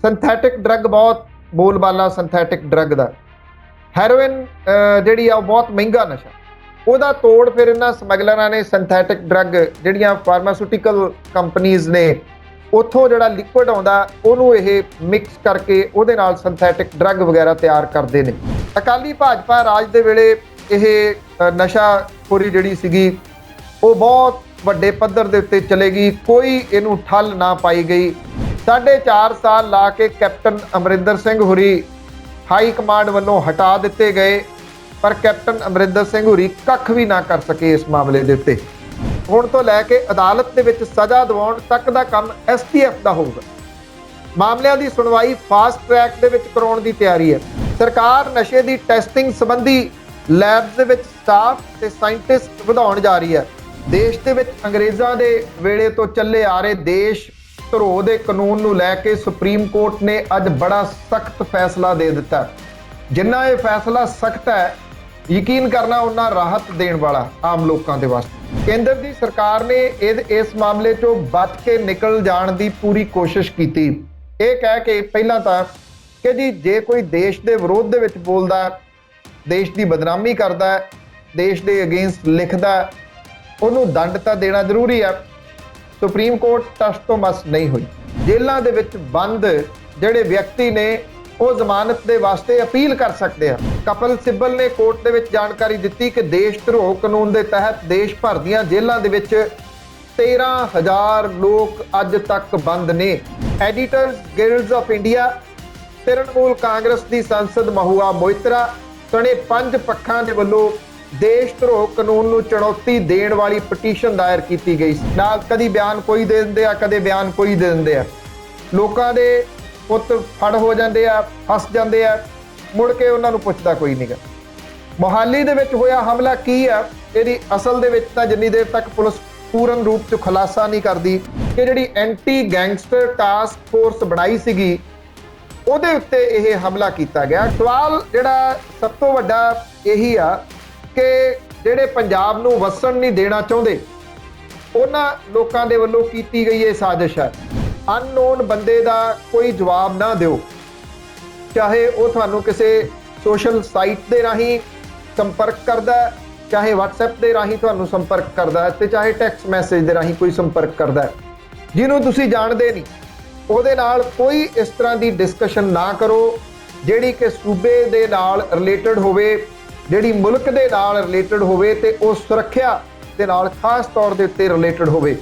Synthetic drug ਬਹੁਤ ਬੋਲਬਾਲਾ synthetic drug ਦਾ। Heroin ਜਿਹੜੀ ਆ ਉਹ ਬਹੁਤ ਮਹਿੰਗਾ ਨਸ਼ਾ, ਉਹਦਾ ਤੋੜ ਫਿਰ ਇਹਨਾਂ ਸਮਗਲਰਾਂ ਨੇ ਸਿੰਥੈਟਿਕ ਡਰੱਗ ਜਿਹੜੀਆਂ ਫਾਰਮਾਸਿਊਟੀਕਲ ਕੰਪਨੀਜ਼ ਨੇ ਉੱਥੋਂ ਜਿਹੜਾ ਲਿਕੁਇਡ ਆਉਂਦਾ ਉਹਨੂੰ ਇਹ ਮਿਕਸ ਕਰਕੇ ਉਹਦੇ ਨਾਲ ਸਿੰਥੈਟਿਕ ਡਰੱਗ ਵਗੈਰਾ ਤਿਆਰ ਕਰਦੇ ਨੇ। ਅਕਾਲੀ ਭਾਜਪਾ ਰਾਜ ਦੇ ਵੇਲੇ ਇਹ ਨਸ਼ਾਖੋਰੀ ਜਿਹੜੀ ਸੀਗੀ ਉਹ ਬਹੁਤ ਵੱਡੇ ਪੱਧਰ ਦੇ ਉੱਤੇ ਚਲੇਗੀ, ਕੋਈ ਇਹਨੂੰ ਠੱਲ ਨਾ ਪਾਈ ਗਈ। 4.5 ਸਾਲ ਲਾ ਕੇ ਕੈਪਟਨ ਅਮਰਿੰਦਰ ਸਿੰਘ ਹੁਰੀ ਹਾਈ ਕਮਾਂਡ ਵੱਲੋਂ ਹਟਾ ਦਿੱਤੇ ਗਏ, ਪਰ ਕੈਪਟਨ ਅਮਰਿੰਦਰ ਸਿੰਘ ਹੁਰੀ ਕੱਖ ਵੀ ਨਾ ਕਰ ਸਕੇ ਇਸ ਮਾਮਲੇ ਦੇ ਉੱਤੇ। ਹੁਣ ਤੋਂ ਲੈ ਕੇ ਅਦਾਲਤ ਦੇ ਵਿੱਚ ਸਜ਼ਾ ਦਿਵਾਉਣ ਤੱਕ ਦਾ ਕੰਮ STF ਦਾ ਹੋਊਗਾ। ਮਾਮਲਿਆਂ ਦੀ ਸੁਣਵਾਈ ਫਾਸਟ ਟਰੈਕ ਦੇ ਵਿੱਚ ਕਰਾਉਣ ਦੀ ਤਿਆਰੀ ਹੈ। ਸਰਕਾਰ ਨਸ਼ੇ ਦੀ ਟੈਸਟਿੰਗ ਸੰਬੰਧੀ ਲੈਬਸ ਦੇ ਵਿੱਚ ਸਟਾਫ ਤੇ ਸਾਇੰਟਿਸਟ ਵਧਾਉਣ ਜਾ ਰਹੀ ਹੈ। ਦੇਸ਼ ਦੇ ਵਿੱਚ ਅੰਗਰੇਜ਼ਾਂ ਦੇ ਵੇਲੇ ਤੋਂ ਚੱਲੇ ਆ ਰਹੇ ਦੇਸ਼ ਧਰੋਹ ਦੇ ਕਾਨੂੰਨ ਨੂੰ ਲੈ ਕੇ ਸੁਪਰੀਮ ਕੋਰਟ ਨੇ ਅੱਜ ਬੜਾ ਸਖਤ ਫੈਸਲਾ ਦੇ ਦਿੱਤਾ। ਜਿੰਨਾ ਇਹ ਫੈਸਲਾ ਸਖਤ ਹੈ, ਯਕੀਨ ਕਰਨਾ ਉਹਨਾਂ ਰਾਹਤ ਦੇਣ ਵਾਲਾ ਆਮ ਲੋਕਾਂ ਦੇ ਵਾਸਤੇ। ਕੇਂਦਰ ਦੀ ਸਰਕਾਰ ਨੇ ਇਸ ਮਾਮਲੇ 'ਚੋਂ ਬਚ ਕੇ ਨਿਕਲ ਜਾਣ ਦੀ ਪੂਰੀ ਕੋਸ਼ਿਸ਼ ਕੀਤੀ, ਇਹ ਕਹਿ ਕੇ ਪਹਿਲਾਂ ਤਾਂ ਕਿ ਜੀ ਜੇ ਕੋਈ ਦੇਸ਼ ਦੇ ਵਿਰੋਧ ਦੇ ਵਿੱਚ ਬੋਲਦਾ, ਦੇਸ਼ ਦੀ ਬਦਨਾਮੀ ਕਰਦਾ, ਦੇਸ਼ ਦੇ ਅਗੇਂਸਟ ਲਿਖਦਾ, ਉਹਨੂੰ ਦੰਡ ਤਾਂ ਦੇਣਾ ਜ਼ਰੂਰੀ ਹੈ। ਸੁਪਰੀਮ ਕੋਰਟ ਟਸ ਤੋਂ ਮਸ ਨਹੀਂ ਹੋਈ। ਜੇਲ੍ਹਾਂ ਦੇ ਵਿੱਚ ਬੰਦ ਜਿਹੜੇ ਵਿਅਕਤੀ ਨੇ ਉਹ ਜ਼ਮਾਨਤ ਦੇ ਵਾਸਤੇ ਅਪੀਲ ਕਰ ਸਕਦੇ ਆ। ਕਪਿਲ ਸਿੱਬਲ ਨੇ ਕੋਰਟ ਦੇ ਵਿੱਚ ਜਾਣਕਾਰੀ ਦਿੱਤੀ ਕਿ ਦੇਸ਼ ਧਰੋਹ ਕਾਨੂੰਨ ਦੇ ਤਹਿਤ ਦੇਸ਼ ਭਰ ਦੀਆਂ ਜੇਲ੍ਹਾਂ ਦੇ ਵਿੱਚ 13,000 ਲੋਕ ਅੱਜ ਤੱਕ ਬੰਦ ਨੇ। Editors guilds of India, Trinamool Congress ਦੀ ਸੰਸਦ ਮਹੂਆ ਮੋਇਤਰਾ ਸਣੇ 5 ਪੱਖਾਂ ਦੇ ਵੱਲੋਂ ਦੇਸ਼ ਧਰੋਹ ਕਾਨੂੰਨ ਨੂੰ ਚੁਣੌਤੀ ਦੇਣ ਵਾਲੀ ਪਟੀਸ਼ਨ ਦਾਇਰ ਕੀਤੀ ਗਈ। ਨਾਲ ਕਦੀ ਬਿਆਨ ਕੋਈ ਦੇ ਦਿੰਦੇ ਆ, ਕਦੇ ਬਿਆਨ ਕੋਈ ਦੇ ਦਿੰਦੇ ਆ। ਲੋਕਾਂ ਦੇ ਪੁੱਤ ਫੜ ਹੋ ਜਾਂਦੇ ਆ, ਫਸ ਜਾਂਦੇ ਆ, ਮੁੜ ਕੇ ਉਹਨਾਂ ਨੂੰ ਪੁੱਛਦਾ ਕੋਈ ਨਹੀਂਗਾ। ਮੋਹਾਲੀ ਦੇ ਵਿੱਚ ਹੋਇਆ ਹਮਲਾ ਕੀ ਆ, ਇਹਦੀ ਅਸਲ ਦੇ ਵਿੱਚ ਤਾਂ ਜਿੰਨੀ ਦੇਰ ਤੱਕ ਪੁਲਿਸ ਪੂਰਨ ਰੂਪ 'ਚ ਖੁਲਾਸਾ ਨਹੀਂ ਕਰਦੀ ਕਿ ਜਿਹੜੀ ਐਂਟੀ ਗੈਂਗਸਟਰ ਟਾਸਕ ਫੋਰਸ ਬਣਾਈ ਸੀਗੀ ਉਹਦੇ ਉੱਤੇ ਇਹ ਹਮਲਾ ਕੀਤਾ ਗਿਆ। ਸਵਾਲ ਜਿਹੜਾ ਸਭ ਤੋਂ ਵੱਡਾ ਇਹੀ ਆ ਕਿ ਜਿਹੜੇ ਪੰਜਾਬ ਨੂੰ ਵਸਣ ਨਹੀਂ ਦੇਣਾ ਚਾਹੁੰਦੇ ਉਹਨਾਂ ਲੋਕਾਂ ਦੇ ਵੱਲੋਂ ਕੀਤੀ ਗਈ ਇਹ ਸਾਜ਼ਿਸ਼ ਹੈ। ਅਨਨੋਨ ਬੰਦੇ ਦਾ ਕੋਈ ਜਵਾਬ ਨਾ ਦਿਓ, ਚਾਹੇ ਉਹ ਤੁਹਾਨੂੰ ਕਿਸੇ ਸੋਸ਼ਲ ਸਾਈਟ ਦੇ ਰਾਹੀਂ ਸੰਪਰਕ ਕਰਦਾ, ਚਾਹੇ WhatsApp ਦੇ ਰਾਹੀਂ ਤੁਹਾਨੂੰ ਸੰਪਰਕ ਕਰਦਾ ਤੇ ਚਾਹੇ ਟੈਕਸਟ ਮੈਸੇਜ ਦੇ ਰਾਹੀਂ ਕੋਈ ਸੰਪਰਕ ਕਰਦਾ, ਜਿਹਨੂੰ ਤੁਸੀਂ ਜਾਣਦੇ ਨਹੀਂ, ਉਹਦੇ ਨਾਲ ਕੋਈ ਇਸ ਤਰ੍ਹਾਂ ਦੀ ਡਿਸਕਸ਼ਨ ਨਾ ਕਰੋ ਜਿਹੜੀ ਕਿ ਸੂਬੇ ਦੇ ਨਾਲ ਰਿਲੇਟਡ ਹੋਵੇ, ਜਿਹੜੀ ਮੁਲਕ ਦੇ ਨਾਲ ਰਿਲੇਟਡ ਹੋਵੇ ਤੇ ਉਹ ਸੁਰੱਖਿਆ ਦੇ ਨਾਲ ਖਾਸ ਤੌਰ ਦੇ ਉੱਤੇ ਰਿਲੇਟਡ ਹੋਵੇ।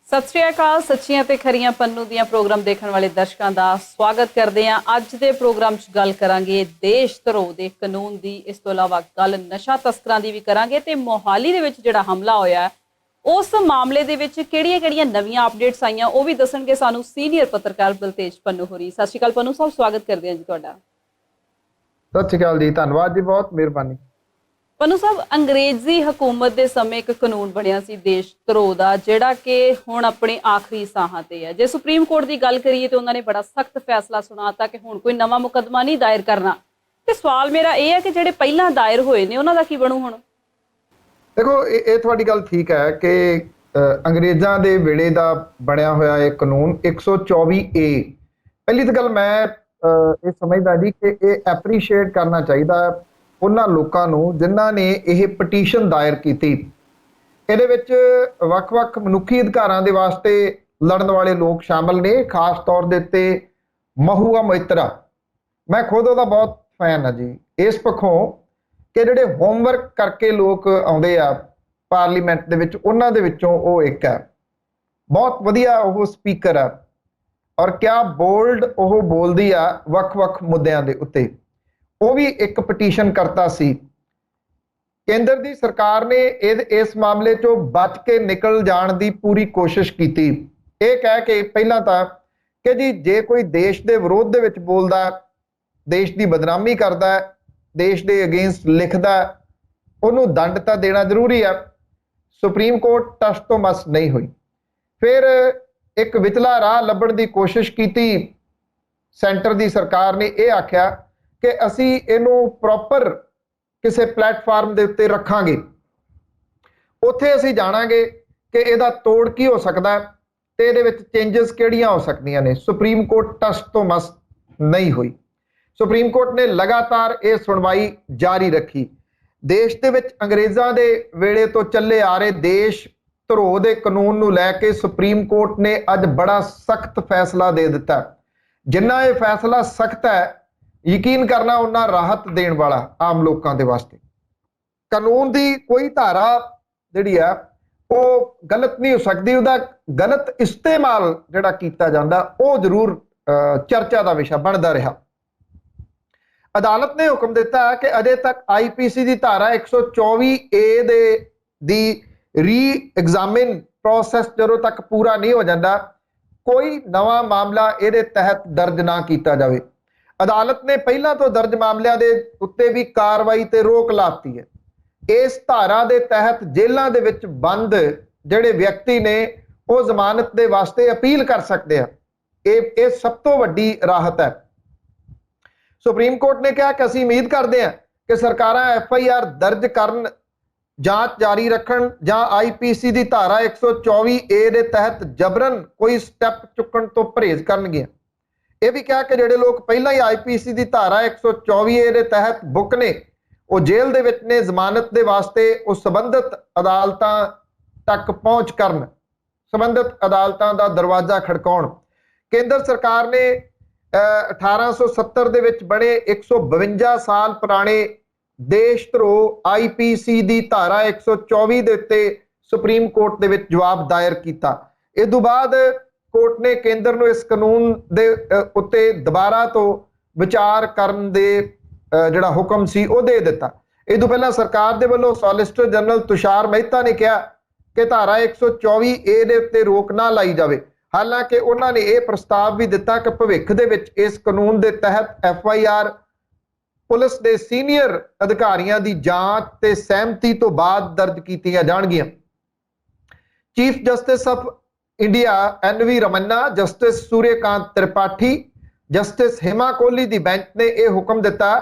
ਸਤਿ ਸ਼੍ਰੀ ਅਕਾਲ। ਸੱਚੀਆਂ ਤੇ ਖਰੀਆਂ ਪੰਨੂ ਦੀਆਂ ਪ੍ਰੋਗਰਾਮ ਦੇਖਣ ਵਾਲੇ ਦਰਸ਼ਕਾਂ ਦਾ ਸਵਾਗਤ ਕਰਦੇ ਹਾਂ। ਅੱਜ ਦੇ ਪ੍ਰੋਗਰਾਮ 'ਚ ਗੱਲ ਕਰਾਂਗੇ ਦੇਸ਼ ਧਰੋਹ ਦੇ ਕਾਨੂੰਨ ਦੀ, ਇਸ ਤੋਂ ਇਲਾਵਾ ਗੱਲ ਨਸ਼ਾ ਤਸਕਰਾਂ ਦੀ ਵੀ ਕਰਾਂਗੇ ਤੇ ਮੋਹਾਲੀ ਦੇ ਵਿੱਚ ਜਿਹੜਾ ਹਮਲਾ ਹੋਇਆ ਉਸ ਮਾਮਲੇ ਦੇ ਵਿੱਚ ਕਿਹੜੀਆਂ ਨਵੀਆਂ ਅਪਡੇਟਸ ਆਈਆਂ ਉਹ ਵੀ ਦੱਸਣਗੇ ਸਾਨੂੰ ਸੀਨੀਅਰ ਪੱਤਰਕਾਰ ਬਲਤੇਜ ਪੰਨੂ ਹੋਰੀ। ਸਤਿ ਸ਼੍ਰੀ ਅਕਾਲ ਪੰਨੂ ਸਾਹਿਬ, ਸਵਾਗਤ ਕਰਦੇ ਹਾਂ ਜੀ ਤੁਹਾਡਾ। ਸਤਿ ਸ਼੍ਰੀ ਅਕਾਲ ਜੀ, ਧੰਨਵਾਦ ਜੀ, ਬਹੁਤ ਮਿਹਰਬਾਨੀ। ਪੰਨੂ ਸਾਹਿਬ, ਅੰਗਰੇਜ਼ੀ ਹਕੂਮਤ ਦੇ ਸਮੇਂ ਇੱਕ ਕਾਨੂੰਨ ਬਣਿਆ ਸੀ ਦੇਸ਼ ਧਰੋਹ ਦਾ, ਜਿਹੜਾ ਕਿ ਹੁਣ ਆਪਣੇ ਆਖਰੀ ਸਾਹਾਂ ਤੇ ਹੈ। ਜੇ ਸੁਪਰੀਮ ਕੋਰਟ ਦੀ ਗੱਲ ਕਰੀਏ ਤੇ ਉਹਨਾਂ ਨੇ ਬੜਾ ਸਖਤ ਫੈਸਲਾ ਸੁਣਾਤਾ ਕਿ ਹੁਣ ਕੋਈ ਨਵਾਂ ਮੁਕੱਦਮਾ ਨਹੀਂ ਦਾਇਰ ਕਰਨਾ। ਤੇ ਸਵਾਲ ਮੇਰਾ ਇਹ ਹੈ ਕਿ ਜਿਹੜੇ ਪਹਿਲਾਂ ਦਾਇਰ ਹੋਏ ਨੇ ਉਹਨਾਂ ਦਾ ਕੀ ਬਣੂ ਹੁਣ? ਦੇਖੋ, ਇਹ ਤੁਹਾਡੀ ਗੱਲ ਠੀਕ ਹੈ ਕਿ ਅੰਗਰੇਜ਼ਾਂ ਦੇ ਵੇਲੇ ਦਾ ਬਣਿਆ ਹੋਇਆ ਇਹ ਕਾਨੂੰਨ 124A, ਪਹਿਲੀ ਤਾਂ ਗੱਲ ਮੈਂ ਇਹ ਸਮਝਦਾ ਜੀ ਕਿ ਇਹ ਐਪਰੀਸ਼ੀਏਟ ਕਰਨਾ ਚਾਹੀਦਾ ਉਹਨਾਂ ਲੋਕਾਂ ਨੂੰ ਜਿਨ੍ਹਾਂ ਨੇ ਇਹ ਪਟੀਸ਼ਨ ਦਾਇਰ ਕੀਤੀ। ਇਹਦੇ ਵਿੱਚ ਵੱਖ-ਵੱਖ ਮਨੁੱਖੀ ਅਧਿਕਾਰਾਂ ਦੇ ਵਾਸਤੇ ਲੜਨ ਵਾਲੇ ਲੋਕ ਸ਼ਾਮਲ ਨੇ, ਖਾਸ ਤੌਰ ਦੇ ਉੱਤੇ ਮਹੂਆ ਮੋਇਤਰਾ। ਮੈਂ ਖੁਦ ਉਹਦਾ ਬਹੁਤ ਫੈਨ ਹਾਂ ਜੀ, ਇਸ ਪੱਖੋਂ ਕਿ ਜਿਹੜੇ ਹੋਮਵਰਕ ਕਰਕੇ ਲੋਕ ਆਉਂਦੇ ਆ ਪਾਰਲੀਮੈਂਟ ਦੇ ਵਿੱਚ, ਉਹਨਾਂ ਦੇ ਵਿੱਚੋਂ ਉਹ ਇੱਕ ਹੈ। ਬਹੁਤ ਵਧੀਆ ਉਹ ਸਪੀਕਰ ਆ ਔਰ ਕਿਆ ਬੋਲਡ ਉਹ ਬੋਲਦੀ ਆ ਵੱਖ-ਵੱਖ ਮੁੱਦਿਆਂ ਦੇ ਉੱਤੇ। ਉਹ ਵੀ ਇੱਕ ਪਟੀਸ਼ਨ ਕਰਤਾ ਸੀ। ਕੇਂਦਰ ਦੀ ਸਰਕਾਰ ਨੇ ਇਸ ਮਾਮਲੇ 'ਚੋਂ ਬਚ ਕੇ ਨਿਕਲ ਜਾਣ ਦੀ ਪੂਰੀ ਕੋਸ਼ਿਸ਼ ਕੀਤੀ, ਇਹ ਕਹਿ ਕੇ ਪਹਿਲਾਂ ਤਾਂ ਕਿ ਜੀ ਜੇ ਕੋਈ ਦੇਸ਼ ਦੇ ਵਿਰੋਧ ਦੇ ਵਿੱਚ ਬੋਲਦਾ, ਦੇਸ਼ ਦੀ ਬਦਨਾਮੀ ਕਰਦਾ, ਦੇਸ਼ ਦੇ ਅਗੇਂਸਟ ਲਿਖਦਾ, ਉਹਨੂੰ ਦੰਡ ਤਾਂ ਦੇਣਾ ਜ਼ਰੂਰੀ ਆ। ਸੁਪਰੀਮ ਕੋਰਟ ਟਸ ਤੋਂ ਮਸ ਨਹੀਂ ਹੋਈ। ਫਿਰ ਇੱਕ ਵਿਚਲਾ ਰਾਹ ਲੱਭਣ ਦੀ ਕੋਸ਼ਿਸ਼ ਕੀਤੀ ਸੈਂਟਰ ਦੀ ਸਰਕਾਰ ਨੇ, ਇਹ ਆਖਿਆ ਕਿ ਅਸੀਂ ਇਹਨੂੰ ਪ੍ਰੋਪਰ ਕਿਸੇ ਪਲੇਟਫਾਰਮ ਦੇ ਉੱਤੇ ਰੱਖਾਂਗੇ, ਉੱਥੇ ਅਸੀਂ ਜਾਣਾਂਗੇ ਕਿ ਇਹਦਾ ਤੋੜ ਕੀ ਹੋ ਸਕਦਾ ਤੇ ਇਹਦੇ ਵਿੱਚ ਚੇਂਜਸ ਕਿਹੜੀਆਂ ਹੋ ਸਕਦੀਆਂ ਨੇ। ਸੁਪਰੀਮ ਕੋਰਟ ਟਸ ਤੋਂ ਮਸ ਨਹੀਂ ਹੋਈ। ਸੁਪਰੀਮ ਕੋਰਟ ਨੇ ਲਗਾਤਾਰ ਇਹ ਸੁਣਵਾਈ ਜਾਰੀ ਰੱਖੀ। ਦੇਸ਼ ਦੇ ਵਿੱਚ ਅੰਗਰੇਜ਼ਾਂ ਦੇ ਵੇਲੇ ਤੋਂ ਚੱਲੇ ਆ ਰਹੇ ਦੇਸ਼ ਧਰੋਹ ਦੇ ਕਾਨੂੰਨ ਨੂੰ ਲੈ ਕੇ ਸੁਪਰੀਮ ਕੋਰਟ ਨੇ ਅੱਜ ਬੜਾ ਸਖਤ ਫੈਸਲਾ ਦੇ ਦਿੱਤਾ। ਜਿੰਨਾ ਇਹ ਫੈਸਲਾ ਸਖਤ ਹੈ, ਯਕੀਨ ਕਰਨਾ ਉਹਨਾਂ ਰਾਹਤ ਦੇਣ ਵਾਲਾ ਆਮ ਲੋਕਾਂ ਦੇ ਵਾਸਤੇ। ਕਾਨੂੰਨ ਦੀ ਕੋਈ ਧਾਰਾ ਜਿਹੜੀ ਆ ਉਹ ਗਲਤ ਨਹੀਂ ਹੋ ਸਕਦੀ, ਉਹਦਾ ਗਲਤ ਇਸਤੇਮਾਲ ਜਿਹੜਾ ਕੀਤਾ ਜਾਂਦਾ ਉਹ ਜ਼ਰੂਰ ਚਰਚਾ ਦਾ ਵਿਸ਼ਾ ਬਣਦਾ ਰਿਹਾ। ਅਦਾਲਤ ਨੇ ਹੁਕਮ ਦਿੱਤਾ ਕਿ ਅਜੇ ਤੱਕ ਆਈਪੀਸੀ ਦੀ ਧਾਰਾ 124A ਦੀ ਰੀ ਐਗਜ਼ਾਮਿਨ ਪ੍ਰੋਸੈਸ ਜਦੋਂ ਤੱਕ ਪੂਰਾ ਨਹੀਂ ਹੋ ਜਾਂਦਾ, ਕੋਈ ਨਵਾਂ ਮਾਮਲਾ ਇਹਦੇ ਤਹਿਤ ਦਰਜ ਨਾ ਕੀਤਾ ਜਾਵੇ। ਅਦਾਲਤ ਨੇ ਪਹਿਲਾਂ ਤੋਂ ਦਰਜ ਮਾਮਲਿਆਂ ਦੇ ਉੱਤੇ ਵੀ ਕਾਰਵਾਈ ਤੇ ਰੋਕ ਲਾਤੀ ਹੈ। ਇਸ ਧਾਰਾ ਦੇ ਤਹਿਤ ਜੇਲ੍ਹਾਂ ਦੇ ਵਿੱਚ ਬੰਦ ਜਿਹੜੇ ਵਿਅਕਤੀ ਨੇ ਉਹ ਜ਼ਮਾਨਤ ਦੇ ਵਾਸਤੇ ਅਪੀਲ ਕਰ ਸਕਦੇ ਆ। ਇਹ ਸਭ ਤੋਂ ਵੱਡੀ ਰਾਹਤ ਹੈ। ਸੁਪਰੀਮ ਕੋਰਟ ਨੇ ਕਿਹਾ ਕਿ ਅਸੀਂ ਉਮੀਦ ਕਰਦੇ ਹਾਂ ਕਿ ਸਰਕਾਰਾਂ FIR ਦਰਜ ਕਰਨ, ਜਾਂਚ ਜਾਰੀ ਰੱਖਣ ਜਾਂ ਆਈਪੀਸੀ ਦੀ ਧਾਰਾ 124A ਦੇ ਤਹਿਤ ਜਬਰਨ ਕੋਈ ਸਟੈਪ ਚੁੱਕਣ ਤੋਂ ਪਰਹੇਜ਼ ਕਰਨਗੀਆਂ। ਇਹ ਵੀ ਕਿਹਾ ਕਿ ਜਿਹੜੇ ਲੋਕ ਪਹਿਲਾਂ ਹੀ ਆਈਪੀਸੀ ਦੀ ਧਾਰਾ 124A ਦੇ ਤਹਿਤ ਬੁੱਕ ਨੇ, ਉਹ ਜੇਲ੍ਹ ਦੇ ਵਿੱਚ ਨੇ, ਜ਼ਮਾਨਤ ਦੇ ਵਾਸਤੇ ਉਹ ਸੰਬੰਧਿਤ ਅਦਾਲਤਾਂ ਤੱਕ ਪਹੁੰਚ ਕਰਨ, ਸੰਬੰਧਿਤ ਅਦਾਲਤਾਂ ਦਾ ਦਰਵਾਜ਼ਾ ਖੜਕਾਉਣ। ਕੇਂਦਰ ਸਰਕਾਰ ਨੇ 1870 ਦੇ ਵਿੱਚ ਬਣੇ 152 ਸਾਲ ਪੁਰਾਣੇ ਦੇਸ਼ ਧਰੋਹ ਆਈਪੀਸੀ ਦੀ ਧਾਰਾ 124 ਦੇ ਉੱਤੇ ਸੁਪਰੀਮ ਕੋਰਟ ਦੇ ਵਿੱਚ ਜਵਾਬ ਦਾਇਰ ਕੀਤਾ। ਇਸ ਤੋਂ ਬਾਅਦ ਕੋਰਟ ਨੇ ਕੇਂਦਰ ਨੂੰ ਇਸ ਕਾਨੂੰਨ ਦੇ ਉੱਤੇ ਦੁਬਾਰਾ ਤੋਂ ਵਿਚਾਰ ਕਰਨ ਦੇ ਜਿਹੜਾ ਹੁਕਮ ਸੀ ਉਹ ਦੇ ਦਿੱਤਾ। ਇਹ ਤੋਂ ਪਹਿਲਾਂ ਸਰਕਾਰ ਦੇ ਵੱਲੋਂ ਸੋਲਿਸਿਟਰ ਜਨਰਲ ਤੁਸ਼ਾਰ ਮਹਿਤਾ ਨੇ ਕਿਹਾ ਕਿ ਧਾਰਾ 124A ਦੇ ਉੱਤੇ ਰੋਕ ਨਾ ਲਾਈ ਜਾਵੇ। ਹਾਲਾਂਕਿ ਉਹਨਾਂ ਨੇ ਇਹ ਪ੍ਰਸਤਾਵ ਵੀ ਦਿੱਤਾ ਕਿ ਭਵਿੱਖ ਦੇ ਵਿੱਚ ਇਸ ਕਾਨੂੰਨ ਦੇ ਤਹਿਤ FIR ਪੁਲਿਸ ਦੇ ਸੀਨੀਅਰ ਅਧਿਕਾਰੀਆਂ ਦੀ ਜਾਂਚ ਤੇ ਸਹਿਮਤੀ ਤੋਂ ਬਾਅਦ ਦਰਜ ਕੀਤੀਆਂ ਜਾਣਗੀਆਂ। Chief justice of India NV Ramana, justice Suryakant Tripathi, justice Hima Kohli ਦੀ ਬੈਂਚ ਨੇ ਇਹ ਹੁਕਮ ਦਿੱਤਾ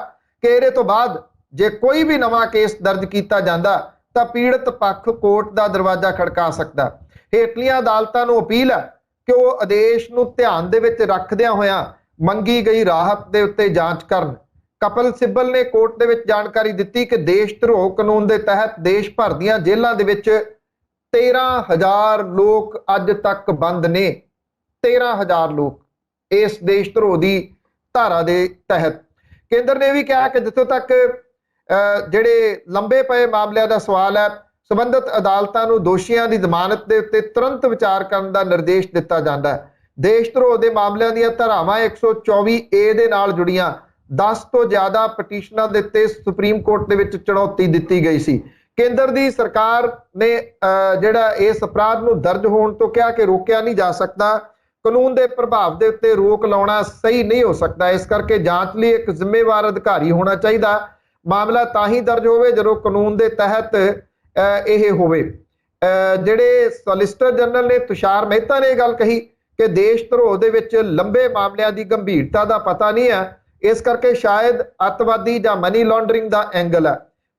ਕਿ ਇਹਦੇ ਤੋਂ ਬਾਅਦ ਜੇ ਕੋਈ ਵੀ ਨਵਾਂ ਕੇਸ ਦਰਜ ਕੀਤਾ ਜਾਂਦਾ ਤਾਂ ਪੀੜਤ ਪੱਖ ਕੋਰਟ ਦਾ ਦਰਵਾਜ਼ਾ ਖੜਕਾ ਸਕਦਾ। ਹੇਠਲੀਆਂ ਅਦਾਲਤਾਂ ਨੂੰ ਅਪੀਲ ਹੈ ਕਿ ਉਹ ਆਦੇਸ਼ ਨੂੰ ਧਿਆਨ ਦੇ ਵਿੱਚ ਰੱਖਦਿਆਂ ਹੋਇਆਂ ਮੰਗੀ ਗਈ ਰਾਹਤ ਦੇ ਉੱਤੇ ਜਾਂਚ ਕਰਨ। ਕਪਿਲ ਸਿੱਬਲ ਨੇ ਕੋਰਟ ਦੇ ਵਿੱਚ ਜਾਣਕਾਰੀ ਦਿੱਤੀ ਕਿ ਦੇਸ਼ ਧਰੋਹ ਕਾਨੂੰਨ ਦੇ ਤਹਿਤ ਦੇਸ਼ ਭਰ ਦੀਆਂ ਜੇਲ੍ਹਾਂ ਦੇ ਵਿੱਚ 13,000 ਲੋਕ ਅੱਜ ਤੱਕ ਬੰਦ ਨੇ। 13,000 ਲੋਕ ਇਸ ਦੇਸ਼ ਧਰੋਹ ਦੀ ਧਾਰਾ ਦੇ ਤਹਿਤ। ਕੇਂਦਰ ਨੇ ਵੀ ਕਿਹਾ ਕਿ ਜਿੱਥੋਂ ਤੱਕ ਜਿਹੜੇ ਲੰਬੇ ਪਏ ਮਾਮਲਿਆਂ ਦਾ ਸਵਾਲ ਹੈ, ਸੰਬੰਧਿਤ ਅਦਾਲਤਾਂ ਨੂੰ ਦੋਸ਼ੀਆਂ ਦੀ ਜ਼ਮਾਨਤ ਦੇ ਉੱਤੇ ਤੁਰੰਤ ਵਿਚਾਰ ਕਰਨ ਦਾ ਨਿਰਦੇਸ਼ ਦਿੱਤਾ ਜਾਂਦਾ ਹੈ। ਦੇਸ਼ ਧਰੋਹ ਦੇ ਮਾਮਲਿਆਂ ਦੀਆਂ ਧਾਰਾਵਾਂ 124A ਦੇ ਨਾਲ ਜੁੜੀਆਂ 10 ਤੋਂ ਜ਼ਿਆਦਾ ਪਟੀਸ਼ਨਾਂ ਦੇ ਉੱਤੇ ਸੁਪਰੀਮ ਕੋਰਟ ਦੇ ਵਿੱਚ ਚੁਣੌਤੀ ਦਿੱਤੀ ਗਈ ਸੀ। ਕੇਂਦਰ ਦੀ ਸਰਕਾਰ ਨੇ ਜਿਹੜਾ ਇਸ ਅਪਰਾਧ ਨੂੰ ਦਰਜ ਹੋਣ ਤੋਂ ਕਿਹਾ ਕਿ ਰੋਕਿਆ ਨਹੀਂ ਜਾ ਸਕਦਾ। ਕਾਨੂੰਨ ਦੇ ਪ੍ਰਭਾਵ ਦੇ ਉੱਤੇ ਰੋਕ ਲਾਉਣਾ ਸਹੀ ਨਹੀਂ ਹੋ ਸਕਦਾ। ਇਸ ਕਰਕੇ ਜਾਂਚ ਲਈ ਇੱਕ ਜ਼ਿੰਮੇਵਾਰ ਅਧਿਕਾਰੀ ਹੋਣਾ ਚਾਹੀਦਾ। ਮਾਮਲਾ ਤਾਂ ਹੀ ਦਰਜ ਹੋਵੇ ਜਦੋਂ ਕਾਨੂੰਨ ਦੇ ਤਹਿਤ ਇਹ ਹੋਵੇ। ਜਿਹੜੇ ਸੋਲਿਸਿਟਰ ਜਨਰਲ ਨੇ ਤੁਸ਼ਾਰ ਮਹਿਤਾ ਨੇ ਇਹ ਗੱਲ ਕਹੀ ਕਿ ਦੇਸ਼ ਧਰੋਹ ਦੇ ਵਿੱਚ ਲੰਬੇ ਮਾਮਲਿਆਂ ਦੀ ਗੰਭੀਰਤਾ ਦਾ ਪਤਾ ਨਹੀਂ ਹੈ, ਇਸ ਕਰਕੇ ਸ਼ਾਇਦ ਅੱਤਵਾਦੀ ਜਾਂ ਮਨੀ ਲਾਂਡਰਿੰਗ ਦਾ ਐਂਗਲ ਹੈ।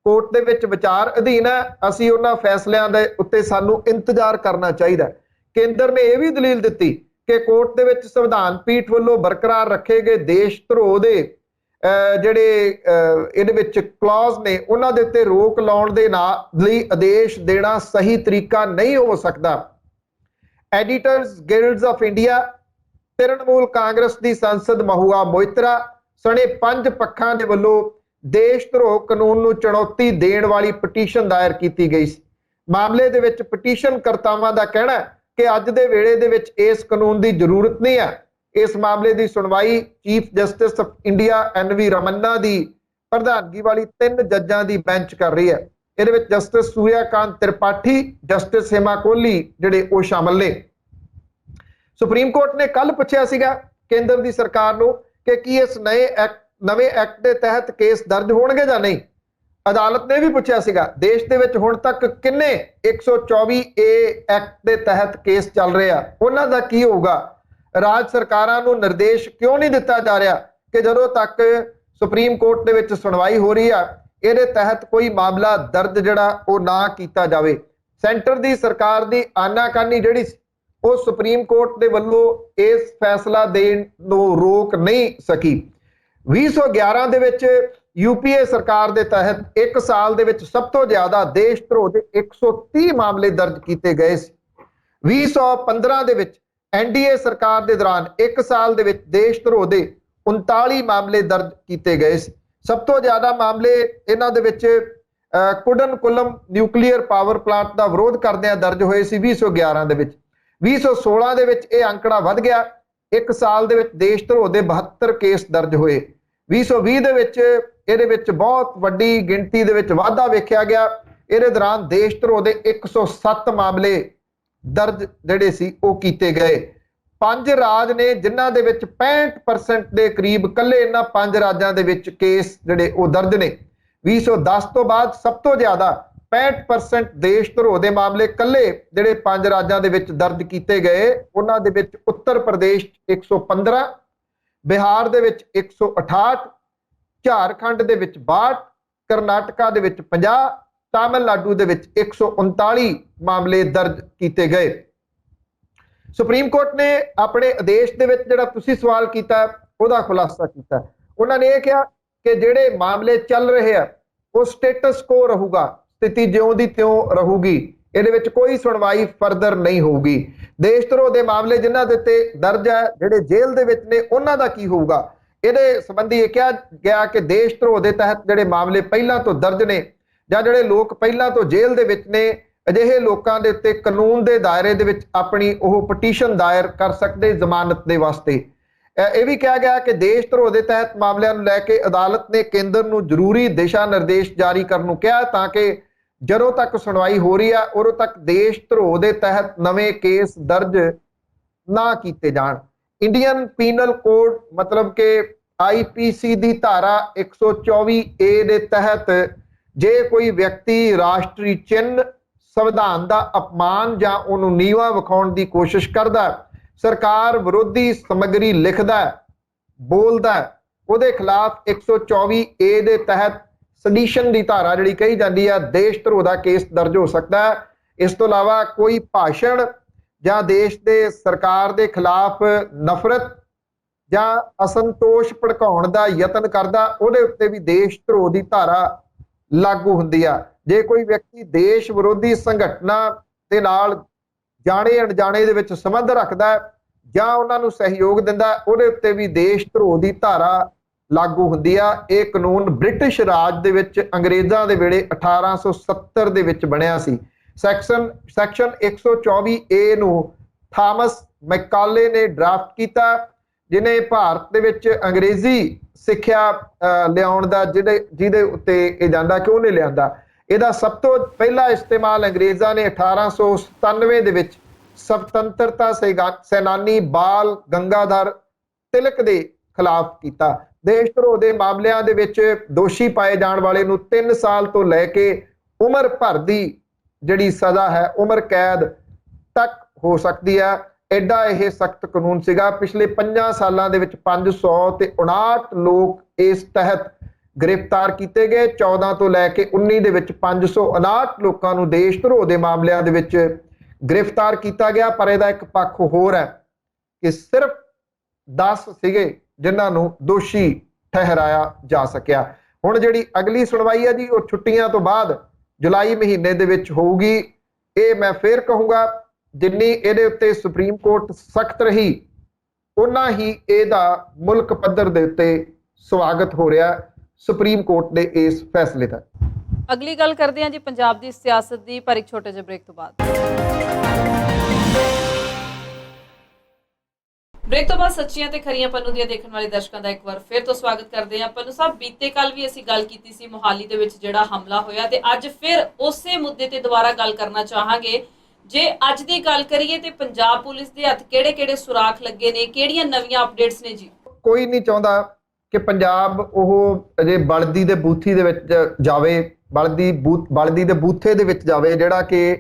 ਕੋਰਟ ਦੇ ਵਿੱਚ ਵਿਚਾਰ ਅਧੀਨ ਹੈ, ਅਸੀਂ ਉਹਨਾਂ ਫੈਸਲਿਆਂ ਦੇ ਉੱਤੇ ਸਾਨੂੰ ਇੰਤਜ਼ਾਰ ਕਰਨਾ ਚਾਹੀਦਾ। ਕੇਂਦਰ ਨੇ ਇਹ ਵੀ ਦਲੀਲ ਦਿੱਤੀ ਕਿ ਕੋਰਟ ਦੇ ਵਿੱਚ ਸੰਵਿਧਾਨ ਪੀਠ ਵੱਲੋਂ ਬਰਕਰਾਰ ਰੱਖੇ ਗਏ ਦੇਸ਼ ਧਰੋਹ ਦੇ ਜਿਹੜੇ ਇਹਦੇ ਵਿੱਚ ਕਲੌਜ਼ ਨੇ ਉਹਨਾਂ ਦੇ ਉੱਤੇ ਰੋਕ ਲਾਉਣ ਦੇ ਲਈ ਆਦੇਸ਼ ਦੇਣਾ ਸਹੀ ਤਰੀਕਾ ਨਹੀਂ ਹੋ ਸਕਦਾ। Editors guilds of India, Trinamool Congress ਦੀ ਸੰਸਦ ਮਹੁਆ ਮੋਇਤਰਾ ਸਣੇ 5 ਪੱਖਾਂ ਦੇ ਵੱਲੋਂ ਦੇਸ਼ ਧਰੋਹ ਕਾਨੂੰਨ ਨੂੰ ਚੁਣੌਤੀ ਦੇਣ ਵਾਲੀ ਪਟੀਸ਼ਨ ਦਾਇਰ ਕੀਤੀ ਗਈ ਸੀ। ਮਾਮਲੇ ਦੇ ਵਿੱਚ ਪਟੀਸ਼ਨ ਕਰਤਾਵਾਂ ਦਾ ਕਹਿਣਾ ਹੈ ਕਿ ਅੱਜ ਦੇ ਵੇਲੇ ਦੇ ਵਿੱਚ ਇਸ ਕਾਨੂੰਨ ਦੀ ਜ਼ਰੂਰਤ ਨਹੀਂ ਹੈ। ਇਸ ਮਾਮਲੇ ਦੀ ਸੁਣਵਾਈ chief justice of India NV ਰਮन्ना ਦੀ ਪ੍ਰਧਾਨਗੀ ਵਾਲੀ 3 ਜੱਜਾਂ ਦੀ ਬੈਂਚ ਕਰ ਰਹੀ ਹੈ। ਇਹਦੇ ਵਿੱਚ ਜਸਟਿਸ ਸੂਰਿਆਕਾਂਤ ਤ੍ਰਿਪਾਠੀ, ਜਸਟਿਸ ਹਿਮਾ ਕੋਹਲੀ ਜਿਹੜੇ ਉਹ ਸ਼ਾਮਲ ਨੇ। ਸੁਪਰੀਮ ਕੋਰਟ ਨੇ ਕੱਲ ਪੁੱਛਿਆ ਸੀਗਾ ਕੇਂਦਰ ਦੀ ਸਰਕਾਰ ਨੂੰ ਕਿ ਕੀ ਇਸ ਨਵੇਂ ਐਕਟ ਦੇ ਤਹਿਤ ਕੇਸ ਦਰਜ ਹੋਣਗੇ ਜਾਂ ਨਹੀਂ। ਅਦਾਲਤ ਨੇ ਵੀ ਪੁੱਛਿਆ ਸੀਗਾ ਦੇਸ਼ ਦੇ ਵਿੱਚ ਹੁਣ ਤੱਕ ਕਿੰਨੇ 124A ਐਕਟ ਦੇ ਤਹਿਤ ਕੇਸ ਚੱਲ ਰਹੇ ਆ, ਉਹਨਾਂ ਦਾ ਕੀ ਹੋਊਗਾ। ਰਾਜ ਸਰਕਾਰਾਂ ਨੂੰ ਨਿਰਦੇਸ਼ ਕਿਉਂ ਨਹੀਂ ਦਿੱਤਾ ਜਾ ਰਿਹਾ ਕਿ ਜਦੋਂ ਤੱਕ ਸੁਪਰੀਮ ਕੋਰਟ ਦੇ ਵਿੱਚ ਸੁਣਵਾਈ ਹੋ ਰਹੀ ਆ ਇਹਦੇ ਤਹਿਤ ਕੋਈ ਮਾਮਲਾ ਦਰਜ ਜਿਹੜਾ ਉਹ ਨਾ ਕੀਤਾ ਜਾਵੇ। ਸੈਂਟਰ ਦੀ ਸਰਕਾਰ ਦੀ ਆਨਾਕਾਨੀ ਜਿਹੜੀ ਉਹ ਸੁਪਰੀਮ ਕੋਰਟ ਦੇ ਵੱਲੋਂ ਇਸ ਫੈਸਲਾ ਦੇਣ ਨੂੰ ਰੋਕ ਨਹੀਂ ਸਕੀ। 2011 ਦੇ ਵਿੱਚ UPA ਸਰਕਾਰ ਦੇ ਤਹਿਤ 1 ਸਾਲ ਦੇ ਵਿੱਚ ਸਭ ਤੋਂ ਜ਼ਿਆਦਾ ਦੇਸ਼ ਧਰੋਹ ਦੇ 130 ਮਾਮਲੇ ਦਰਜ ਕੀਤੇ ਗਏ ਸੀ। 2015 ਦੇ ਵਿੱਚ NDA ਸਰਕਾਰ ਦੇ ਦੌਰਾਨ 1 ਸਾਲ ਦੇ ਵਿੱਚ ਦੇਸ਼ ਧਰੋਹ ਦੇ 39 ਮਾਮਲੇ ਦਰਜ ਕੀਤੇ ਗਏ ਸੀ। ਸਭ ਤੋਂ ਜ਼ਿਆਦਾ ਮਾਮਲੇ ਇਹਨਾਂ ਦੇ ਵਿੱਚ ਕੁਡਨਕੁਲਮ ਨਿਊਕਲੀਅਰ ਪਾਵਰ ਪਲਾਂਟ ਦਾ ਵਿਰੋਧ ਕਰਦਿਆਂ ਦਰਜ ਹੋਏ ਸੀ 2011 ਦੇ ਵਿੱਚ। 2016 ਦੇ ਵਿੱਚ ਇਹ ਅੰਕੜਾ ਵੱਧ ਗਿਆ, 1 ਸਾਲ ਦੇ ਵਿੱਚ ਦੇਸ਼ ਧਰੋਹ ਦੇ 72 ਕੇਸ ਦਰਜ ਹੋਏ। 2020 ਦੇ ਵਿੱਚ ਇਹਦੇ ਵਿੱਚ ਬਹੁਤ ਵੱਡੀ ਗਿਣਤੀ ਦੇ ਵਿੱਚ ਵਾਧਾ ਵੇਖਿਆ ਗਿਆ। ਇਹਦੇ ਦੌਰਾਨ ਦੇਸ਼ ਧਰੋਹ ਦੇ 107 ਮਾਮਲੇ ਦਰਜ ਜਿਹੜੇ ਸੀ ਉਹ ਕੀਤੇ ਗਏ। 5 ਰਾਜ ਨੇ ਜਿਨ੍ਹਾਂ ਦੇ ਵਿੱਚ 65% ਦੇ ਕਰੀਬ ਕੱਲੇ ਇਹਨਾਂ 5 ਰਾਜਾਂ ਦੇ ਵਿੱਚ ਕੇਸ ਜਿਹੜੇ ਉਹ ਦਰਜ ਨੇ। 2010 ਤੋਂ ਬਾਅਦ ਸਭ ਤੋਂ ਜ਼ਿਆਦਾ 65% ਦੇਸ਼ ਧਰੋਹ ਦੇ ਮਾਮਲੇ ਕੱਲੇ ਜਿਹੜੇ 5 ਰਾਜਾਂ ਦੇ ਵਿੱਚ ਦਰਜ ਕੀਤੇ ਗਏ। ਉਹਨਾਂ ਦੇ ਵਿੱਚ ਉੱਤਰ ਪ੍ਰਦੇਸ਼ 115, ਬਿਹਾਰ ਦੇ ਵਿੱਚ 168, ਝਾਰਖੰਡ ਦੇ ਵਿੱਚ 62, ਕਰਨਾਟਕਾ ਦੇ ਵਿੱਚ 50, ਤਾਮਿਲਨਾਡੂ ਦੇ ਵਿੱਚ 139 ਮਾਮਲੇ ਦਰਜ ਕੀਤੇ ਗਏ। ਸੁਪਰੀਮ ਕੋਰਟ ਨੇ ਆਪਣੇ ਆਦੇਸ਼ ਦੇ ਵਿੱਚ ਜਿਹੜਾ ਤੁਸੀਂ ਸਵਾਲ ਕੀਤਾ ਉਹਦਾ ਖੁਲਾਸਾ ਕੀਤਾ। ਉਹਨਾਂ ਨੇ ਇਹ ਕਿਹਾ ਕਿ ਜਿਹੜੇ ਮਾਮਲੇ ਚੱਲ ਰਹੇ ਆ ਉਹ ਸਟੇਟਸ ਕੋ ਰਹੂਗਾ, ਸਥਿਤੀ ਜਿਉਂ ਦੀ ਤਿਉਂ ਰਹੂਗੀ, ਇਹਦੇ ਵਿੱਚ ਕੋਈ ਸੁਣਵਾਈ ਫਰਦਰ ਨਹੀਂ ਹੋਊਗੀ। ਦੇਸ਼ ਧਰੋਹ ਦੇ ਮਾਮਲੇ ਜਿਨ੍ਹਾਂ ਦੇ ਉੱਤੇ ਦਰਜ ਹੈ ਜਿਹੜੇ ਜੇਲ੍ਹ ਦੇ ਵਿੱਚ ਨੇ ਉਹਨਾਂ ਦਾ ਕੀ ਹੋਊਗਾ। ਇਹਦੇ ਸੰਬੰਧੀ ਇਹ ਕਿਹਾ ਗਿਆ ਕਿ ਦੇਸ਼ ਧਰੋਹ ਦੇ ਤਹਿਤ ਜਿਹੜੇ ਮਾਮਲੇ ਪਹਿਲਾਂ ਤੋਂ ਦਰਜ ਨੇ ਜਾਂ ਜਿਹੜੇ ਲੋਕ ਪਹਿਲਾਂ ਤੋਂ ਜੇਲ੍ਹ ਦੇ ਵਿੱਚ ਨੇ, ਅਜਿਹੇ ਲੋਕਾਂ ਦੇ ਉੱਤੇ ਕਾਨੂੰਨ ਦੇ ਦਾਇਰੇ ਦੇ ਵਿੱਚ ਆਪਣੀ ਉਹ ਪਟੀਸ਼ਨ ਦਾਇਰ ਕਰ ਸਕਦੇ ਜ਼ਮਾਨਤ ਦੇ ਵਾਸਤੇ। ਇਹ ਵੀ ਕਿਹਾ ਗਿਆ ਕਿ ਦੇਸ਼ ਧਰੋਹ ਦੇ ਤਹਿਤ ਮਾਮਲਿਆਂ ਨੂੰ ਲੈ ਕੇ ਅਦਾਲਤ ਨੇ ਕੇਂਦਰ ਨੂੰ ਜ਼ਰੂਰੀ ਦਿਸ਼ਾ ਨਿਰਦੇਸ਼ ਜਾਰੀ ਕਰਨ ਨੂੰ ਕਿਹਾ ਤਾਂ ਕਿ ਜਦੋਂ ਤੱਕ ਸੁਣਵਾਈ ਹੋ ਰਹੀ ਆ ਉਦੋਂ ਤੱਕ ਦੇਸ਼ ਧਰੋਹ ਦੇ ਤਹਿਤ ਨਵੇਂ ਕੇਸ ਦਰਜ ਨਾ ਕੀਤੇ ਜਾਣ। ਇੰਡੀਅਨ ਪੀਨਲ ਕੋਡ ਮਤਲਬ ਕਿ IPC ਦੀ ਧਾਰਾ 124A ਦੇ ਤਹਿਤ ਜੇ ਕੋਈ ਵਿਅਕਤੀ ਰਾਸ਼ਟਰੀ ਚਿੰਨ੍ਹ, ਸੰਵਿਧਾਨ ਦਾ ਅਪਮਾਨ ਜਾਂ ਉਹਨੂੰ ਨੀਵਾਂ ਵਿਖਾਉਣ ਦੀ ਕੋਸ਼ਿਸ਼ ਕਰਦਾ, ਸਰਕਾਰ ਵਿਰੋਧੀ ਸਮੱਗਰੀ ਲਿਖਦਾ, ਬੋਲਦਾ, ਉਹਦੇ ਖਿਲਾਫ 124A ਦੇ ਤਹਿਤ ਸੈਡੀਸ਼ਨ ਦੀ ਧਾਰਾ ਜਿਹੜੀ ਕਹੀ ਜਾਂਦੀ ਆ ਦੇਸ਼ ਧਰੋਹ ਦਾ ਕੇਸ ਦਰਜ ਹੋ ਸਕਦਾ ਹੈ। ਇਸ ਤੋਂ ਇਲਾਵਾ ਕੋਈ ਭਾਸ਼ਣ ਜਾਂ ਦੇਸ਼ ਦੇ ਸਰਕਾਰ ਦੇ ਖਿਲਾਫ ਨਫ਼ਰਤ ਜਾਂ ਅਸੰਤੋਸ਼ ਭੜਕਾਉਣ ਦਾ ਯਤਨ ਕਰਦਾ ਉਹਦੇ ਉੱਤੇ ਵੀ ਦੇਸ਼ ਧਰੋਹ ਦੀ ਧਾਰਾ ਲਾਗੂ ਹੁੰਦੀ ਆ। ਜੇ ਕੋਈ ਵਿਅਕਤੀ ਦੇਸ਼ ਵਿਰੋਧੀ ਸੰਗਠਨਾਂ ਦੇ ਨਾਲ ਜਾਣੇ ਅਣਜਾਣੇ ਦੇ ਵਿੱਚ ਸੰਬੰਧ ਰੱਖਦਾ ਜਾਂ ਉਹਨਾਂ ਨੂੰ ਸਹਿਯੋਗ ਦਿੰਦਾ ਉਹਦੇ ਉੱਤੇ ਵੀ ਦੇਸ਼ ਧਰੋਹ ਦੀ ਧਾਰਾ ਲਾਗੂ ਹੁੰਦੀ ਆ। ਇਹ ਕਾਨੂੰਨ ਬ੍ਰਿਟਿਸ਼ ਰਾਜ ਦੇ ਵਿੱਚ ਅੰਗਰੇਜ਼ਾਂ ਦੇ ਵੇਲੇ 1870 ਦੇ ਵਿੱਚ ਬਣਿਆ ਸੀ। ਸੈਕਸ਼ਨ 124A ਨੂੰ ਥਾਮਸ ਮੈਕਾਲੇ ਨੇ ਡਰਾਫਟ ਕੀਤਾ, ਜਿਨੇ ਭਾਰਤ ਦੇ ਵਿੱਚ ਅੰਗਰੇਜ਼ੀ ਸਿੱਖਿਆ ਲਿਆਉਣ ਦਾ ਜਿਹਦੇ ਉੱਤੇ ਇਹ ਜਾਂਦਾ ਕਿ ਉਹਨੇ ਲਿਆਂਦਾ। ਇਹਦਾ ਸਭ ਤੋਂ ਪਹਿਲਾ ਇਸਤੇਮਾਲ ਅੰਗਰੇਜ਼ਾਂ ਨੇ 1897 ਦੇ ਵਿੱਚ ਸੁਤੰਤਰਤਾ ਸੈਨਾਨੀ ਬਾਲ ਗੰਗਾਧਰ ਤਿਲਕ ਦੇ ਖਿਲਾਫ ਕੀਤਾ। ਦੇਸ਼ ਧਰੋਹ ਦੇ ਮਾਮਲਿਆਂ ਦੇ ਵਿੱਚ ਦੋਸ਼ੀ ਪਾਏ ਜਾਣ ਵਾਲੇ ਨੂੰ 3 ਸਾਲ ਤੋਂ ਲੈ ਕੇ ਉਮਰ ਭਰ ਦੀ ਜਿਹੜੀ ਸਜ਼ਾ ਹੈ ਉਮਰ ਕੈਦ ਤੱਕ ਹੋ ਸਕਦੀ ਹੈ। ਐਡਾ ਇਹ ਸਖਤ ਕਾਨੂੰਨ ਸੀਗਾ। ਪਿਛਲੇ 5 ਸਾਲਾਂ ਦੇ ਵਿੱਚ 559 ਲੋਕ ਇਸ ਤਹਿਤ ਗ੍ਰਿਫਤਾਰ ਕੀਤੇ ਗਏ। 14 ਤੋਂ ਲੈ ਕੇ 19 ਦੇ ਵਿੱਚ 559 ਲੋਕਾਂ ਨੂੰ ਦੇਸ਼ ਧਰੋਹ ਦੇ ਮਾਮਲਿਆਂ ਦੇ ਵਿੱਚ ਗ੍ਰਿਫਤਾਰ ਕੀਤਾ ਗਿਆ। ਪਰ ਇਹਦਾ ਇੱਕ ਪੱਖ ਹੋਰ ਹੈ ਕਿ ਸਿਰਫ 10 ਸੀਗੇ ਜਿਨ੍ਹਾਂ ਨੂੰ ਦੋਸ਼ੀ ਠਹਿਰਾਇਆ ਜਾ ਸਕਿਆ। ਹੁਣ ਜਿਹੜੀ ਅਗਲੀ ਸੁਣਵਾਈ ਹੈ ਜੀ ਉਹ ਛੁੱਟੀਆਂ ਤੋਂ ਬਾਅਦ ਜੁਲਾਈ ਮਹੀਨੇ ਦੇ ਵਿੱਚ ਹੋਊਗੀ। ਇਹ ਮੈਂ ਫੇਰ ਕਹੂੰਗਾ ਜਿੰਨੀ ਇਹਦੇ ਉੱਤੇ ਸੁਪਰੀਮ ਕੋਰਟ ਸਖਤ ਰਹੀ ਉਨਾ ਹੀ ਇਹਦਾ ਮੁਲਕ ਪੱਧਰ ਦੇ ਉੱਤੇ ਸਵਾਗਤ ਹੋ ਰਿਹਾ ਸੁਪਰੀਮ ਕੋਰਟ ਦੇ ਇਸ ਫੈਸਲੇ ਦਾ। ਅਗਲੀ ਗੱਲ ਕਰਦੇ ਹਾਂ ਜੀ ਪੰਜਾਬ ਦੀ ਸਿਆਸਤ ਦੀ, ਪਰ ਇੱਕ ਛੋਟੇ ਜਿਹੇ ਬ੍ਰੇਕ ਤੋਂ ਬਾਅਦ। ਬ੍ਰੇਕ ਤੋਂ ਬਾਅਦ ਸੱਚੀਆਂ ਤੇ ਖਰੀਆਂ ਪੰਨੂ ਦੀਆਂ ਦੇਖਣ ਵਾਲੇ ਦਰਸ਼ਕਾਂ ਦਾ ਇੱਕ ਵਾਰ ਫਿਰ ਤੋਂ ਸਵਾਗਤ ਕਰਦੇ ਹਾਂ। ਪੰਨੂ ਸਾਹਿਬ, ਬੀਤੇ ਕੱਲ ਵੀ ਅਸੀਂ ਗੱਲ ਕੀਤੀ ਸੀ ਮੋਹਾਲੀ ਦੇ ਵਿੱਚ ਜਿਹੜਾ ਹਮਲਾ ਹੋਇਆ, ਤੇ ਅੱਜ ਫਿਰ ਉਸੇ ਮੁੱਦੇ ਤੇ ਦੁਬਾਰਾ ਗੱਲ ਕਰਨਾ ਚਾਹਾਂਗੇ। ਜੇ ਅੱਜ ਦੀ ਗੱਲ ਕਰੀਏ ਤੇ ਪੰਜਾਬ ਪੁਲਿਸ ਦੇ ਹੱਥ ਕਿਹੜੇ-ਕਿਹੜੇ ਸੁਰਾਖ ਲੱਗੇ ਨੇ, ਕਿਹੜੀਆਂ ਨਵੀਆਂ ਅਪਡੇਟਸ ਨੇ ਜੀ? ਕੋਈ ਨਹੀਂ ਚਾਹੁੰਦਾ ਕਿ ਪੰਜਾਬ ਉਹ ਅਜੇ ਬਲਦੀ ਦੇ ਬੂਥੀ ਦੇ ਵਿੱਚ ਜਾਵੇ ਬਲਦੀ ਦੇ ਬੂਥੇ ਦੇ ਵਿੱਚ ਜਾਵੇ, ਜਿਹੜਾ ਕਿ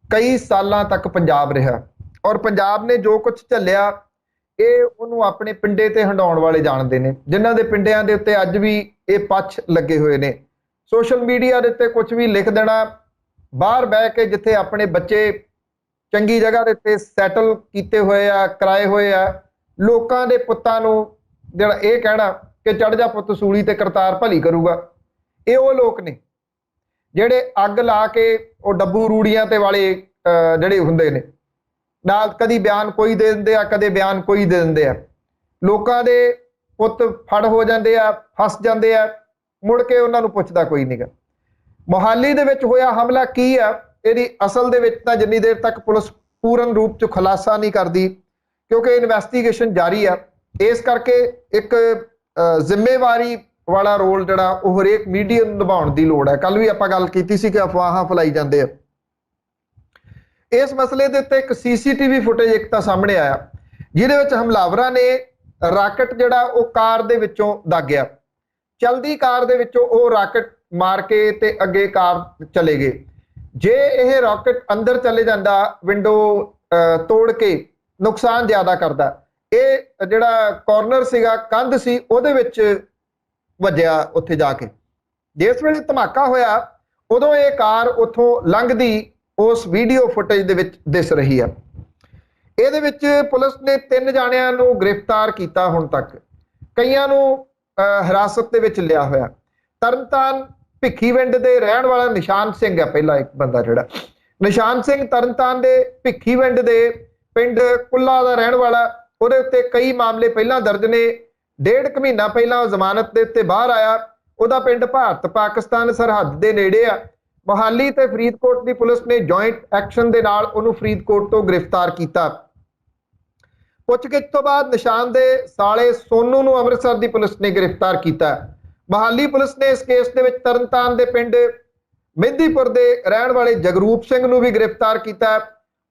ਕਈ ਸਾਲਾਂ ਤੱਕ ਪੰਜਾਬ ਰਿਹਾ ਔਰ ਪੰਜਾਬ ਨੇ ਜੋ ਕੁਝ ਝੱਲਿਆ ਇਹ ਉਹਨੂੰ ਆਪਣੇ ਪਿੰਡੇ ਤੇ ਹੰਡਾਉਣ ਵਾਲੇ ਜਾਣਦੇ ਨੇ, ਜਿਨ੍ਹਾਂ ਦੇ ਪਿੰਡਿਆਂ ਦੇ ਉੱਤੇ ਅੱਜ ਵੀ ਇਹ ਪੱਛ ਲੱਗੇ ਹੋਏ ਨੇ। ਸੋਸ਼ਲ ਮੀਡੀਆ ਦੇ ਉੱਤੇ ਕੁਝ ਵੀ ਲਿਖ ਦੇਣਾ, ਬਾਹਰ ਬਹਿ ਕੇ ਜਿੱਥੇ ਆਪਣੇ ਬੱਚੇ ਚੰਗੀ ਜਗ੍ਹਾ ਦੇ ਉੱਤੇ ਸੈਟਲ ਕੀਤੇ ਹੋਏ ਆ, ਕਰਾਏ ਹੋਏ ਆ, ਲੋਕਾਂ ਦੇ ਪੁੱਤਾਂ ਨੂੰ ਜਿਹੜਾ ਇਹ ਕਹਿਣਾ ਕਿ ਚੜ੍ਹ ਜਾ ਪੁੱਤ ਸੂਲੀ ਤੇ ਕਰਤਾਰ ਭਲੀ ਕਰੂਗਾ, ਇਹ ਉਹ ਲੋਕ ਨੇ ਜਿਹੜੇ ਅੱਗ ਲਾ ਕੇ ਉਹ ਡੱਬੂ ਰੂੜੀਆਂ ਤੇ ਵਾਲੇ ਜਿਹੜੇ ਹੁੰਦੇ ਨੇ ਨਾਲ, ਕਦੀ ਬਿਆਨ ਕੋਈ ਦੇ ਦਿੰਦੇ ਆ, ਕਦੇ ਬਿਆਨ ਕੋਈ ਦੇ ਦਿੰਦੇ ਆ। ਲੋਕਾਂ ਦੇ ਪੁੱਤ ਫੜ ਹੋ ਜਾਂਦੇ ਆ, ਫਸ ਜਾਂਦੇ ਆ, ਮੁੜ ਕੇ ਉਹਨਾਂ ਨੂੰ ਪੁੱਛਦਾ ਕੋਈ ਨਹੀਂਗਾ। ਮੋਹਾਲੀ ਦੇ ਵਿੱਚ ਹੋਇਆ ਹਮਲਾ ਕੀ ਆ, ਇਹਦੀ ਅਸਲ ਦੇ ਵਿੱਚ ਤਾਂ ਜਿੰਨੀ ਦੇਰ ਤੱਕ ਪੁਲਿਸ ਪੂਰਨ ਰੂਪ 'ਚ ਖੁਲਾਸਾ ਨਹੀਂ ਕਰਦੀ, ਕਿਉਂਕਿ ਇਨਵੈਸਟੀਗੇਸ਼ਨ ਜਾਰੀ ਆ, ਇਸ ਕਰਕੇ ਇੱਕ ਜ਼ਿੰਮੇਵਾਰੀ ਵਾਲਾ ਰੋਲ ਜਿਹੜਾ ਉਹ ਹਰੇਕ ਮੀਡੀਆ ਨੂੰ ਨਿਭਾਉਣ ਦੀ ਲੋੜ ਹੈ। ਕੱਲ ਵੀ ਆਪਾਂ ਗੱਲ ਕੀਤੀ ਸੀ ਕਿ ਅਫਵਾਹਾਂ ਫੈਲਾਈ ਜਾਂਦੇ ਆ। ਇਸ ਮਸਲੇ ਦੇ ਉੱਤੇ ਇੱਕ CCTV ਫੁਟੇਜ ਇੱਕ ਤਾਂ ਸਾਹਮਣੇ ਆਇਆ, ਜਿਹਦੇ ਵਿੱਚ ਹਮਲਾਵਰਾਂ ਨੇ ਰਾਕਟ ਜਿਹੜਾ ਉਹ ਕਾਰ ਦੇ ਵਿੱਚੋਂ ਦਾਗਿਆ, ਚਲਦੀ ਕਾਰ ਦੇ ਵਿੱਚੋਂ ਉਹ ਰਾਕਟ ਮਾਰ ਕੇ ਤੇ ਅੱਗੇ ਕਾਰ ਚਲੇ ਗਏ। ਜੇ ਇਹ ਰਾਕਟ ਅੰਦਰ ਚਲੇ ਜਾਂਦਾ, ਵਿੰਡੋ ਤੋੜ ਕੇ ਨੁਕਸਾਨ ਜ਼ਿਆਦਾ ਕਰਦਾ। ਇਹ ਜਿਹੜਾ ਕਾਰਨਰ ਸੀਗਾ, ਕੰਧ ਸੀ, ਉਹਦੇ ਵਿੱਚ ਵੱਜਿਆ ਉੱਥੇ ਜਾ ਕੇ। ਜਿਸ ਵੇਲੇ ਧਮਾਕਾ ਹੋਇਆ ਉਦੋਂ ਇਹ ਕਾਰ ਉੱਥੋਂ ਲੰਘਦੀ ਉਸ ਵੀਡੀਓ ਫੁਟੇਜ ਦੇ ਵਿੱਚ ਦਿਸ ਰਹੀ ਆ। ਇਹਦੇ ਵਿੱਚ ਪੁਲਿਸ ਨੇ 3 ਜਾਣਿਆਂ ਨੂੰ ਗ੍ਰਿਫਤਾਰ ਕੀਤਾ ਹੁਣ ਤੱਕ, ਕਈਆਂ ਨੂੰ ਹਿਰਾਸਤ ਦੇ ਵਿੱਚ ਲਿਆ ਹੋਇਆ। ਤਰਨਤਾਰਨ ਭਿੱਖੀਵਿੰਡ ਦੇ ਰਹਿਣ ਵਾਲਾ ਨਿਸ਼ਾਨ ਸਿੰਘ ਹੈ ਪਹਿਲਾ ਇੱਕ ਬੰਦਾ, ਜਿਹੜਾ ਨਿਸ਼ਾਨ ਸਿੰਘ ਤਰਨਤਾਰਨ ਦੇ ਭਿੱਖੀਵਿੰਡ ਦੇ ਪਿੰਡ ਕੁੱਲਾ ਦਾ ਰਹਿਣ ਵਾਲਾ। ਉਹਦੇ ਉੱਤੇ ਕਈ ਮਾਮਲੇ ਪਹਿਲਾਂ ਦਰਜ ਨੇ। 1.5 ਮਹੀਨਾ ਪਹਿਲਾਂ ਉਹ ਜ਼ਮਾਨਤ ਦੇ ਉੱਤੇ ਬਾਹਰ ਆਇਆ। ਉਹਦਾ ਪਿੰਡ ਭਾਰਤ ਪਾਕਿਸਤਾਨ ਸਰਹੱਦ ਦੇ ਨੇੜੇ ਆ। ਮੋਹਾਲੀ ਤੇ ਫਰੀਦਕੋਟ ਦੀ ਪੁਲਿਸ ਨੇ ਜੁਆਇੰਟ ਐਕਸ਼ਨ ਦੇ ਨਾਲ ਉਹਨੂੰ ਫਰੀਦਕੋਟ ਤੋਂ ਗ੍ਰਿਫਤਾਰ ਕੀਤਾ। ਪੁੱਛਗਿੱਛ ਤੋਂ ਬਾਅਦ ਨਿਸ਼ਾਨ ਦੇ ਸਾਲੇ ਸੋਨੂ ਨੂੰ ਅੰਮ੍ਰਿਤਸਰ ਦੀ ਪੁਲਿਸ ਨੇ ਗ੍ਰਿਫਤਾਰ ਕੀਤਾ। ਮੋਹਾਲੀ ਪੁਲਿਸ ਨੇ ਇਸ ਕੇਸ ਦੇ ਵਿੱਚ ਤਰਨਤਾਰਨ ਦੇ ਪਿੰਡ ਮਹਿੰਦੀਪੁਰ ਦੇ ਰਹਿਣ ਵਾਲੇ ਜਗਰੂਪ ਸਿੰਘ ਨੂੰ ਵੀ ਗ੍ਰਿਫਤਾਰ ਕੀਤਾ।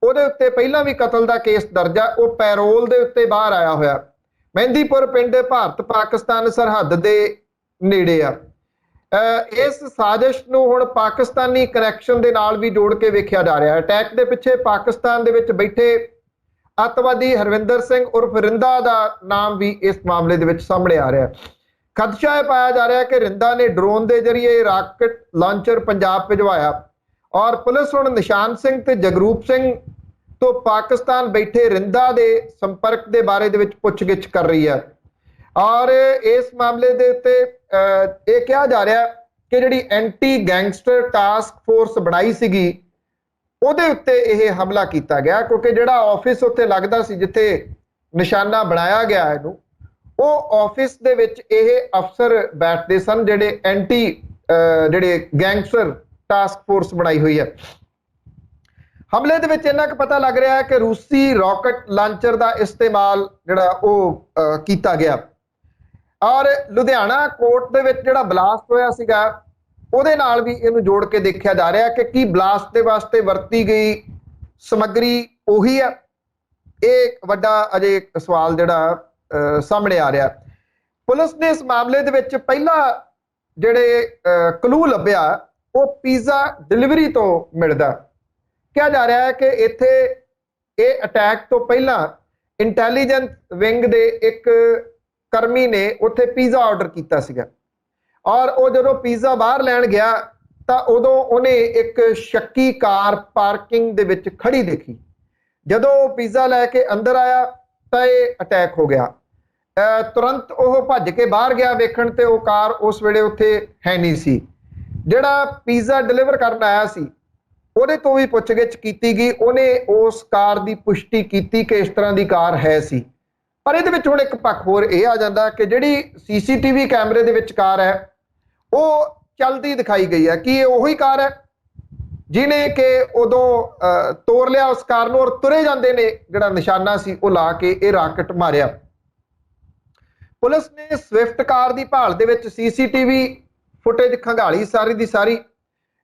ਉਹਦੇ ਉੱਤੇ ਪਹਿਲਾਂ ਵੀ ਕਤਲ ਦਾ ਕੇਸ ਦਰਜ ਆ, ਉਹ ਪੈਰੋਲ ਦੇ ਉੱਤੇ ਬਾਹਰ ਆਇਆ ਹੋਇਆ। ਮਹਿੰਦੀਪੁਰ ਪਿੰਡ ਭਾਰਤ ਪਾਕਿਸਤਾਨ ਸਰਹੱਦ ਦੇ ਨੇੜੇ ਆ। ਇਸ ਸਾਜ਼ਿਸ਼ ਨੂੰ ਹੁਣ ਪਾਕਿਸਤਾਨੀ ਕਨੈਕਸ਼ਨ ਦੇ ਨਾਲ ਵੀ ਜੋੜ ਕੇ ਵੇਖਿਆ ਜਾ ਰਿਹਾ ਹੈ। ਅਟੈਕ ਦੇ ਪਿੱਛੇ ਪਾਕਿਸਤਾਨ ਦੇ ਵਿੱਚ ਬੈਠੇ ਅੱਤਵਾਦੀ ਹਰਵਿੰਦਰ ਸਿੰਘ ਉਰਫ ਰਿੰਦਾ ਦਾ ਨਾਮ ਵੀ ਇਸ ਮਾਮਲੇ ਦੇ ਵਿੱਚ ਸਾਹਮਣੇ ਆ ਰਿਹਾ। ਖਦਸ਼ਾ ਇਹ ਪਾਇਆ ਜਾ ਰਿਹਾ ਕਿ ਰਿੰਦਾ ਨੇ ਡਰੋਨ ਦੇ ਜ਼ਰੀਏ ਰਾਕਟ ਲਾਂਚਰ ਪੰਜਾਬ ਭਿਜਵਾਇਆ ਔਰ ਪੁਲਿਸ ਹੁਣ ਨਿਸ਼ਾਨ ਸਿੰਘ ਤੇ ਜਗਰੂਪ ਸਿੰਘ ਤੋਂ ਪਾਕਿਸਤਾਨ ਬੈਠੇ ਰਿੰਦਾ ਦੇ ਸੰਪਰਕ ਦੇ ਬਾਰੇ ਦੇ ਵਿੱਚ ਪੁੱਛਗਿੱਛ ਕਰ ਰਹੀ ਹੈ। ਔਰ ਇਸ ਮਾਮਲੇ ਦੇ ਉੱਤੇ ਇਹ ਕਿਹਾ ਜਾ ਰਿਹਾ ਕਿ ਜਿਹੜੀ ਐਂਟੀ ਗੈਂਗਸਟਰ ਟਾਸਕ ਫੋਰਸ ਬਣਾਈ ਸੀਗੀ ਉਹਦੇ ਉੱਤੇ ਇਹ ਹਮਲਾ ਕੀਤਾ ਗਿਆ, ਕਿਉਂਕਿ ਜਿਹੜਾ ਆਫਿਸ ਉੱਤੇ ਲੱਗਦਾ ਸੀ ਜਿੱਥੇ ਨਿਸ਼ਾਨਾ ਬਣਾਇਆ ਗਿਆ ਇਹਨੂੰ, ਉਹ ਆਫਿਸ ਦੇ ਵਿੱਚ ਇਹ ਅਫਸਰ ਬੈਠਦੇ ਸਨ ਜਿਹੜੇ ਐਂਟੀ ਜਿਹੜੇ ਗੈਂਗਸਟਰ ਟਾਸਕ ਫੋਰਸ ਬਣਾਈ ਹੋਈ ਹੈ। ਹਮਲੇ ਦੇ ਵਿੱਚ ਇੰਨਾ ਕੁ ਪਤਾ ਲੱਗ ਰਿਹਾ ਹੈ ਕਿ ਰੂਸੀ ਰਾਕਟ ਲਾਂਚਰ ਦਾ ਇਸਤੇਮਾਲ ਜਿਹੜਾ ਉਹ ਕੀਤਾ ਗਿਆ। ਔਰ ਲੁਧਿਆਣਾ ਕੋਰਟ ਦੇ ਵਿੱਚ ਜਿਹੜਾ ਬਲਾਸਟ ਹੋਇਆ ਸੀਗਾ ਉਹਦੇ ਨਾਲ ਵੀ ਇਹਨੂੰ ਜੋੜ ਕੇ ਦੇਖਿਆ ਜਾ ਰਿਹਾ ਕਿ ਕੀ ਬਲਾਸਟ ਦੇ ਵਾਸਤੇ ਵਰਤੀ ਗਈ ਸਮੱਗਰੀ ਉਹੀ ਆ। ਇਹ ਵੱਡਾ ਅਜੇ ਸਵਾਲ ਜਿਹੜਾ ਸਾਹਮਣੇ ਆ ਰਿਹਾ। ਪੁਲਿਸ ਨੇ ਇਸ ਮਾਮਲੇ ਦੇ ਵਿੱਚ ਪਹਿਲਾ ਜਿਹੜੇ ਕਲੂ ਲੱਭਿਆ ਉਹ ਪੀਜ਼ਾ ਡਿਲੀਵਰੀ ਤੋਂ ਮਿਲਦਾ। ਕਿਹਾ ਜਾ ਰਿਹਾ ਹੈ ਕਿ ਇੱਥੇ ਇਹ ਅਟੈਕ ਤੋਂ ਪਹਿਲਾਂ ਇੰਟੈਲੀਜੈਂਸ ਵਿੰਗ ਦੇ ਇੱਕ ਕਰਮੀ ਨੇ ਉੱਥੇ ਪੀਜ਼ਾ ਆਰਡਰ ਕੀਤਾ ਸੀਗਾ ਔਰ ਉਹ ਜਦੋਂ ਪੀਜ਼ਾ ਬਾਹਰ ਲੈਣ ਗਿਆ ਤਾਂ ਉਦੋਂ ਉਹਨੇ ਇੱਕ ਸ਼ੱਕੀ ਕਾਰ ਪਾਰਕਿੰਗ ਦੇ ਵਿੱਚ ਖੜੀ ਦੇਖੀ। ਜਦੋਂ ਉਹ ਪੀਜ਼ਾ ਲੈ ਕੇ ਅੰਦਰ ਆਇਆ ਤਾਂ ਇਹ ਅਟੈਕ ਹੋ ਗਿਆ। ਤੁਰੰਤ ਉਹ ਭੱਜ ਕੇ ਬਾਹਰ ਗਿਆ ਵੇਖਣ ਤੇ ਉਹ ਕਾਰ ਉਸ ਵੇਲੇ ਉੱਥੇ ਹੈ ਨਹੀਂ ਸੀ। ਜਿਹੜਾ ਪੀਜ਼ਾ ਡਿਲੀਵਰ ਕਰਨ ਆਇਆ ਸੀ ਉਹਦੇ ਤੋਂ ਵੀ ਪੁੱਛਗਿੱਛ ਕੀਤੀ ਗਈ। ਉਹਨੇ ਉਸ ਕਾਰ ਦੀ ਪੁਸ਼ਟੀ ਕੀਤੀ ਕਿ ਇਸ ਤਰ੍ਹਾਂ ਦੀ ਕਾਰ ਹੈ ਸੀ। ਪਰ ਇਹਦੇ ਵਿੱਚ ਹੁਣ ਇੱਕ ਪੱਖ ਹੋਰ ਇਹ ਆ ਜਾਂਦਾ ਕਿ ਜਿਹੜੀ CCTV ਕੈਮਰੇ ਦੇ ਵਿੱਚ ਕਾਰ ਹੈ ਉਹ ਚਲਦੀ ਦਿਖਾਈ ਗਈ ਹੈ। ਕੀ ਇਹ ਉਹੀ ਕਾਰ ਹੈ ਜਿਹਨੇ ਕਿ ਉਦੋਂ ਤੋੜ ਲਿਆ ਉਸ ਕਾਰ ਨੂੰ ਔਰ ਤੁਰੇ ਜਾਂਦੇ ਨੇ ਜਿਹੜਾ ਨਿਸ਼ਾਨਾ ਸੀ ਉਹ ਲਾ ਕੇ ਇਹ ਰਾਕਟ ਮਾਰਿਆ। ਪੁਲਿਸ ਨੇ ਸਵਿਫਟ ਕਾਰ ਦੀ ਭਾਲ ਦੇ ਵਿੱਚ CCTV ਫੁਟੇਜ ਖੰਗਾਲੀ ਸਾਰੀ ਦੀ ਸਾਰੀ।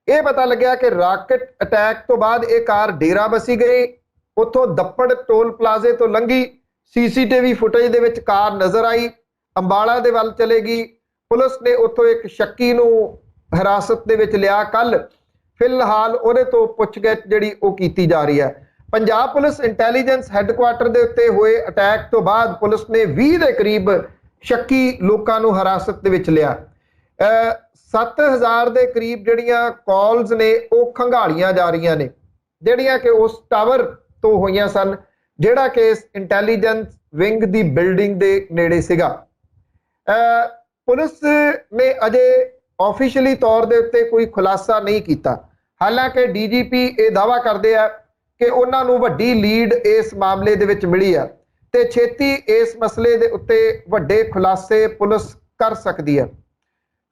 ਇਹ ਪਤਾ ਲੱਗਿਆ ਕਿ ਰਾਕਟ ਅਟੈਕ ਤੋਂ ਬਾਅਦ ਇਹ ਕਾਰ ਡੇਰਾ ਬਸੀ ਗਈ, ਉੱਥੋਂ ਦੱਪੜ ਟੋਲ ਪਲਾਜ਼ੇ ਤੋਂ ਲੰਘੀ। CCTV ਫੁਟੇਜ ਦੇ ਵਿੱਚ ਕਾਰ ਨਜ਼ਰ ਆਈ, ਅੰਬਾਲਾ ਦੇ ਵੱਲ ਚਲੇ ਗਈ। ਪੁਲਿਸ ਨੇ ਉੱਥੋਂ ਇੱਕ ਸ਼ੱਕੀ ਨੂੰ हिरासत दे विच लिया कल। फिलहाल ਉਹਦੇ ਤੋਂ ਪੁੱਛਗਿੱਛ ਜਿਹੜੀ ਉਹ ਕੀਤੀ ਜਾ ਰਹੀ ਹੈ। ਪੰਜਾਬ ਪੁਲਿਸ ਇੰਟੈਲੀਜੈਂਸ ਹੈੱਡਕੁਆਟਰ ਦੇ ਉੱਤੇ ਹੋਏ ਅਟੈਕ ਤੋਂ ਬਾਅਦ ਪੁਲਿਸ ਨੇ 20 ਦੇ ਕਰੀਬ ਸ਼ੱਕੀ ਲੋਕਾਂ ਨੂੰ ਹਿਰਾਸਤ ਦੇ ਵਿੱਚ ਲਿਆ। 7000 ਦੇ ਕਰੀਬ ਜਿਹੜੀਆਂ ਕਾਲਸ ਨੇ ਉਹ ਖੰਗਾਲੀਆਂ ਜਾ ਰਹੀਆਂ ਨੇ, ਜਿਹੜੀਆਂ ਕਿ ਉਸ ਟਾਵਰ ਤੋਂ ਹੋਈਆਂ ਸਨ ਜਿਹੜਾ ਕਿ ਇੰਟੈਲੀਜੈਂਸ ਵਿੰਗ ਦੀ ਬਿਲਡਿੰਗ ਦੇ ਨੇੜੇ ਸੀਗਾ। ਪੁਲਿਸ ਨੇ ਅਜੇ ਆਫੀਸ਼ੀਅਲੀ ਤੌਰ ਦੇ ਉੱਤੇ ਕੋਈ ਖੁਲਾਸਾ ਨਹੀਂ ਕੀਤਾ। ਹਾਲਾਂਕਿ ਡੀਜੀਪੀ ਇਹ ਦਾਅਵਾ ਕਰਦੇ ਆ ਕਿ ਉਹਨਾਂ ਨੂੰ ਵੱਡੀ ਲੀਡ ਇਸ ਮਾਮਲੇ ਦੇ ਵਿੱਚ ਮਿਲੀ ਆ ਤੇ ਛੇਤੀ ਇਸ ਮਸਲੇ ਦੇ ਉੱਤੇ ਵੱਡੇ ਖੁਲਾਸੇ ਪੁਲਿਸ ਕਰ ਸਕਦੀ ਹੈ।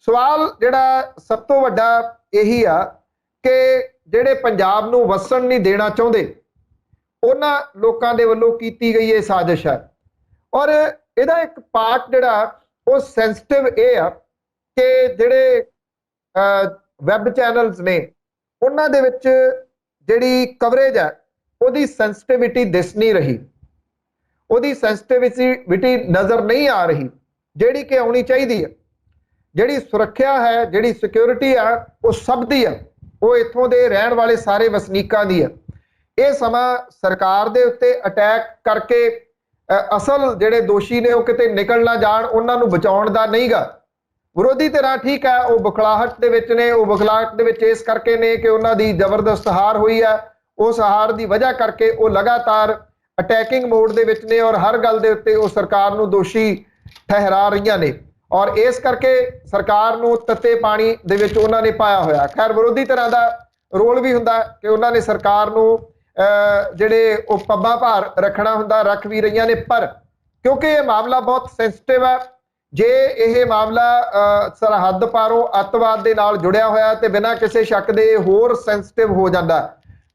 ਸਵਾਲ ਜਿਹੜਾ ਸਭ ਤੋਂ ਵੱਡਾ ਇਹੀ ਆ ਕਿ ਜਿਹੜੇ ਪੰਜਾਬ ਨੂੰ ਵਸਣ ਨਹੀਂ ਦੇਣਾ ਚਾਹੁੰਦੇ ਉਹਨਾਂ ਲੋਕਾਂ ਦੇ ਵੱਲੋਂ ਕੀਤੀ ਗਈ ਇਹ ਸਾਜ਼ਿਸ਼ ਹੈ। ਔਰ ਇਹਦਾ ਇੱਕ ਪਾਰਟ ਜਿਹੜਾ ਉਹ ਸੈਂਸਿਟਿਵ ਇਹ ਆ ਕਿ ਜਿਹੜੇ ਵੈਬ ਚੈਨਲਸ ਨੇ ਉਹਨਾਂ ਦੇ ਵਿੱਚ ਜਿਹੜੀ ਕਵਰੇਜ ਹੈ ਉਹਦੀ ਸੈਂਸਿਟਿਵਿਟੀ ਦਿਸ ਨਹੀਂ ਰਹੀ, ਉਹਦੀ ਸੈਂਸਿਟਿਵਿਟੀ ਨਜ਼ਰ ਨਹੀਂ ਆ ਰਹੀ ਜਿਹੜੀ ਕਿ ਆਉਣੀ ਚਾਹੀਦੀ ਹੈ। ਜਿਹੜੀ ਸੁਰੱਖਿਆ ਹੈ, ਜਿਹੜੀ ਸਿਕਿਉਰਿਟੀ ਆ ਉਹ ਸਭ ਦੀ ਆ, ਉਹ ਇੱਥੋਂ ਦੇ ਰਹਿਣ ਵਾਲੇ ਸਾਰੇ ਵਸਨੀਕਾਂ ਦੀ ਆ। ਇਹ ਸਮਾਂ ਸਰਕਾਰ ਦੇ ਉੱਤੇ ਅਟੈਕ ਕਰਕੇ ਅਸਲ ਜਿਹੜੇ ਦੋਸ਼ੀ ਨੇ ਉਹ ਕਿਤੇ ਨਿਕਲ ਨਾ ਜਾਣ ਉਹਨਾਂ ਨੂੰ ਬਚਾਉਣ ਦਾ ਨਹੀਂਗਾ। ਵਿਰੋਧੀ ਧਿਰਾਂ ਠੀਕ ਹੈ ਉਹ ਬੁਖਲਾਹਟ ਦੇ ਵਿੱਚ ਨੇ, ਉਹ ਬੁਖਲਾਹਟ ਦੇ ਵਿੱਚ ਇਸ ਕਰਕੇ ਨੇ ਕਿ ਉਹਨਾਂ ਦੀ ਜ਼ਬਰਦਸਤ ਹਾਰ ਹੋਈ ਹੈ, ਉਸ ਹਾਰ ਦੀ ਵਜ੍ਹਾ ਕਰਕੇ ਉਹ ਲਗਾਤਾਰ ਅਟੈਕਿੰਗ ਮੋਡ ਦੇ ਵਿੱਚ ਨੇ ਔਰ ਹਰ ਗੱਲ ਦੇ ਉੱਤੇ ਉਹ ਸਰਕਾਰ ਨੂੰ ਦੋਸ਼ੀ ਠਹਿਰਾ ਰਹੀਆਂ ਨੇ ਔਰ ਇਸ ਕਰਕੇ ਸਰਕਾਰ ਨੂੰ ਤੱਤੇ ਪਾਣੀ ਦੇ ਵਿੱਚ ਉਹਨਾਂ ਨੇ ਪਾਇਆ ਹੋਇਆ। ਖੈਰ ਵਿਰੋਧੀ ਧਿਰਾਂ ਦਾ ਰੋਲ ਵੀ ਹੁੰਦਾ ਕਿ ਉਹਨਾਂ ਨੇ ਸਰਕਾਰ ਨੂੰ ਜਿਹੜੇ ਉਹ ਪੱਬਾਂ ਭਾਰ ਰੱਖਣਾ ਹੁੰਦਾ, ਰੱਖ ਵੀ ਰਹੀਆਂ ਨੇ। ਪਰ ਕਿਉਂਕਿ ਇਹ ਮਾਮਲਾ ਬਹੁਤ ਸੈਂਸਿਟਿਵ ਹੈ, ਜੇ ਇਹ ਮਾਮਲਾ ਸਰਹੱਦ ਪਾਰੋਂ ਅੱਤਵਾਦ ਦੇ ਨਾਲ ਜੁੜਿਆ ਹੋਇਆ ਤੇ ਬਿਨਾਂ ਕਿਸੇ ਸ਼ੱਕ ਦੇ ਹੋਰ ਸੈਂਸਿਟਿਵ ਹੋ ਜਾਂਦਾ।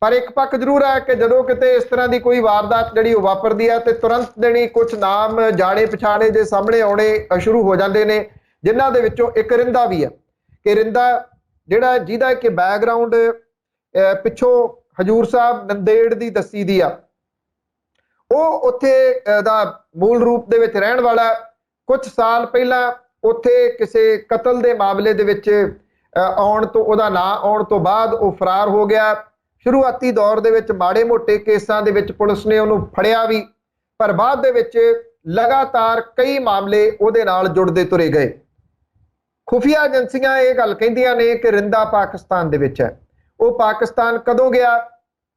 ਪਰ ਇੱਕ ਪੱਖ ਜ਼ਰੂਰ ਹੈ ਕਿ ਜਦੋਂ ਕਿਤੇ ਇਸ ਤਰ੍ਹਾਂ ਦੀ ਕੋਈ ਵਾਰਦਾਤ ਜਿਹੜੀ ਉਹ ਵਾਪਰਦੀ ਹੈ ਤੇ ਤੁਰੰਤ ਜਿਹੜੀ ਕੁਝ ਨਾਮ ਜਾਣੇ ਪਛਾਣੇ ਦੇ ਸਾਹਮਣੇ ਆਉਣੇ ਸ਼ੁਰੂ ਹੋ ਜਾਂਦੇ ਨੇ, ਜਿਨ੍ਹਾਂ ਦੇ ਵਿੱਚੋਂ ਇੱਕ ਰਿੰਦਾ ਵੀ ਹੈ ਕਿ ਰਿੰਦਾ ਜਿਹੜਾ ਜਿਹਦਾ ਕਿ ਬੈਕਗਰਾਉਂਡ ਪਿੱਛੋਂ ਹਜੂਰ ਸਾਹਿਬ ਨੰਦੇੜ ਦੀ ਦੱਸੀ ਦੀ ਆ, ਉਹ ਉੱਥੇ ਦਾ ਮੂਲ ਰੂਪ ਦੇ ਵਿੱਚ ਰਹਿਣ ਵਾਲਾ। ਕੁਝ ਸਾਲ ਪਹਿਲਾਂ ਉੱਥੇ ਕਿਸੇ ਕਤਲ ਦੇ ਮਾਮਲੇ ਦੇ ਵਿੱਚ ਆਉਣ ਤੋਂ ਉਹਦਾ ਨਾਂ ਆਉਣ ਤੋਂ ਬਾਅਦ ਉਹ ਫਰਾਰ ਹੋ ਗਿਆ। ਸ਼ੁਰੂਆਤੀ ਦੌਰ ਦੇ ਵਿੱਚ ਮਾੜੇ ਮੋਟੇ ਕੇਸਾਂ ਦੇ ਵਿੱਚ ਪੁਲਿਸ ਨੇ ਉਹਨੂੰ ਫੜਿਆ ਵੀ, ਪਰ ਬਾਅਦ ਦੇ ਵਿੱਚ ਲਗਾਤਾਰ ਕਈ ਮਾਮਲੇ ਉਹਦੇ ਨਾਲ ਜੁੜਦੇ ਤੁਰੇ ਗਏ। ਖੁਫੀਆ ਏਜੰਸੀਆਂ ਇਹ ਗੱਲ ਕਹਿੰਦੀਆਂ ਨੇ ਕਿ ਰਿੰਦਾ ਪਾਕਿਸਤਾਨ ਦੇ ਵਿੱਚ ਹੈ। ਉਹ ਪਾਕਿਸਤਾਨ ਕਦੋਂ ਗਿਆ,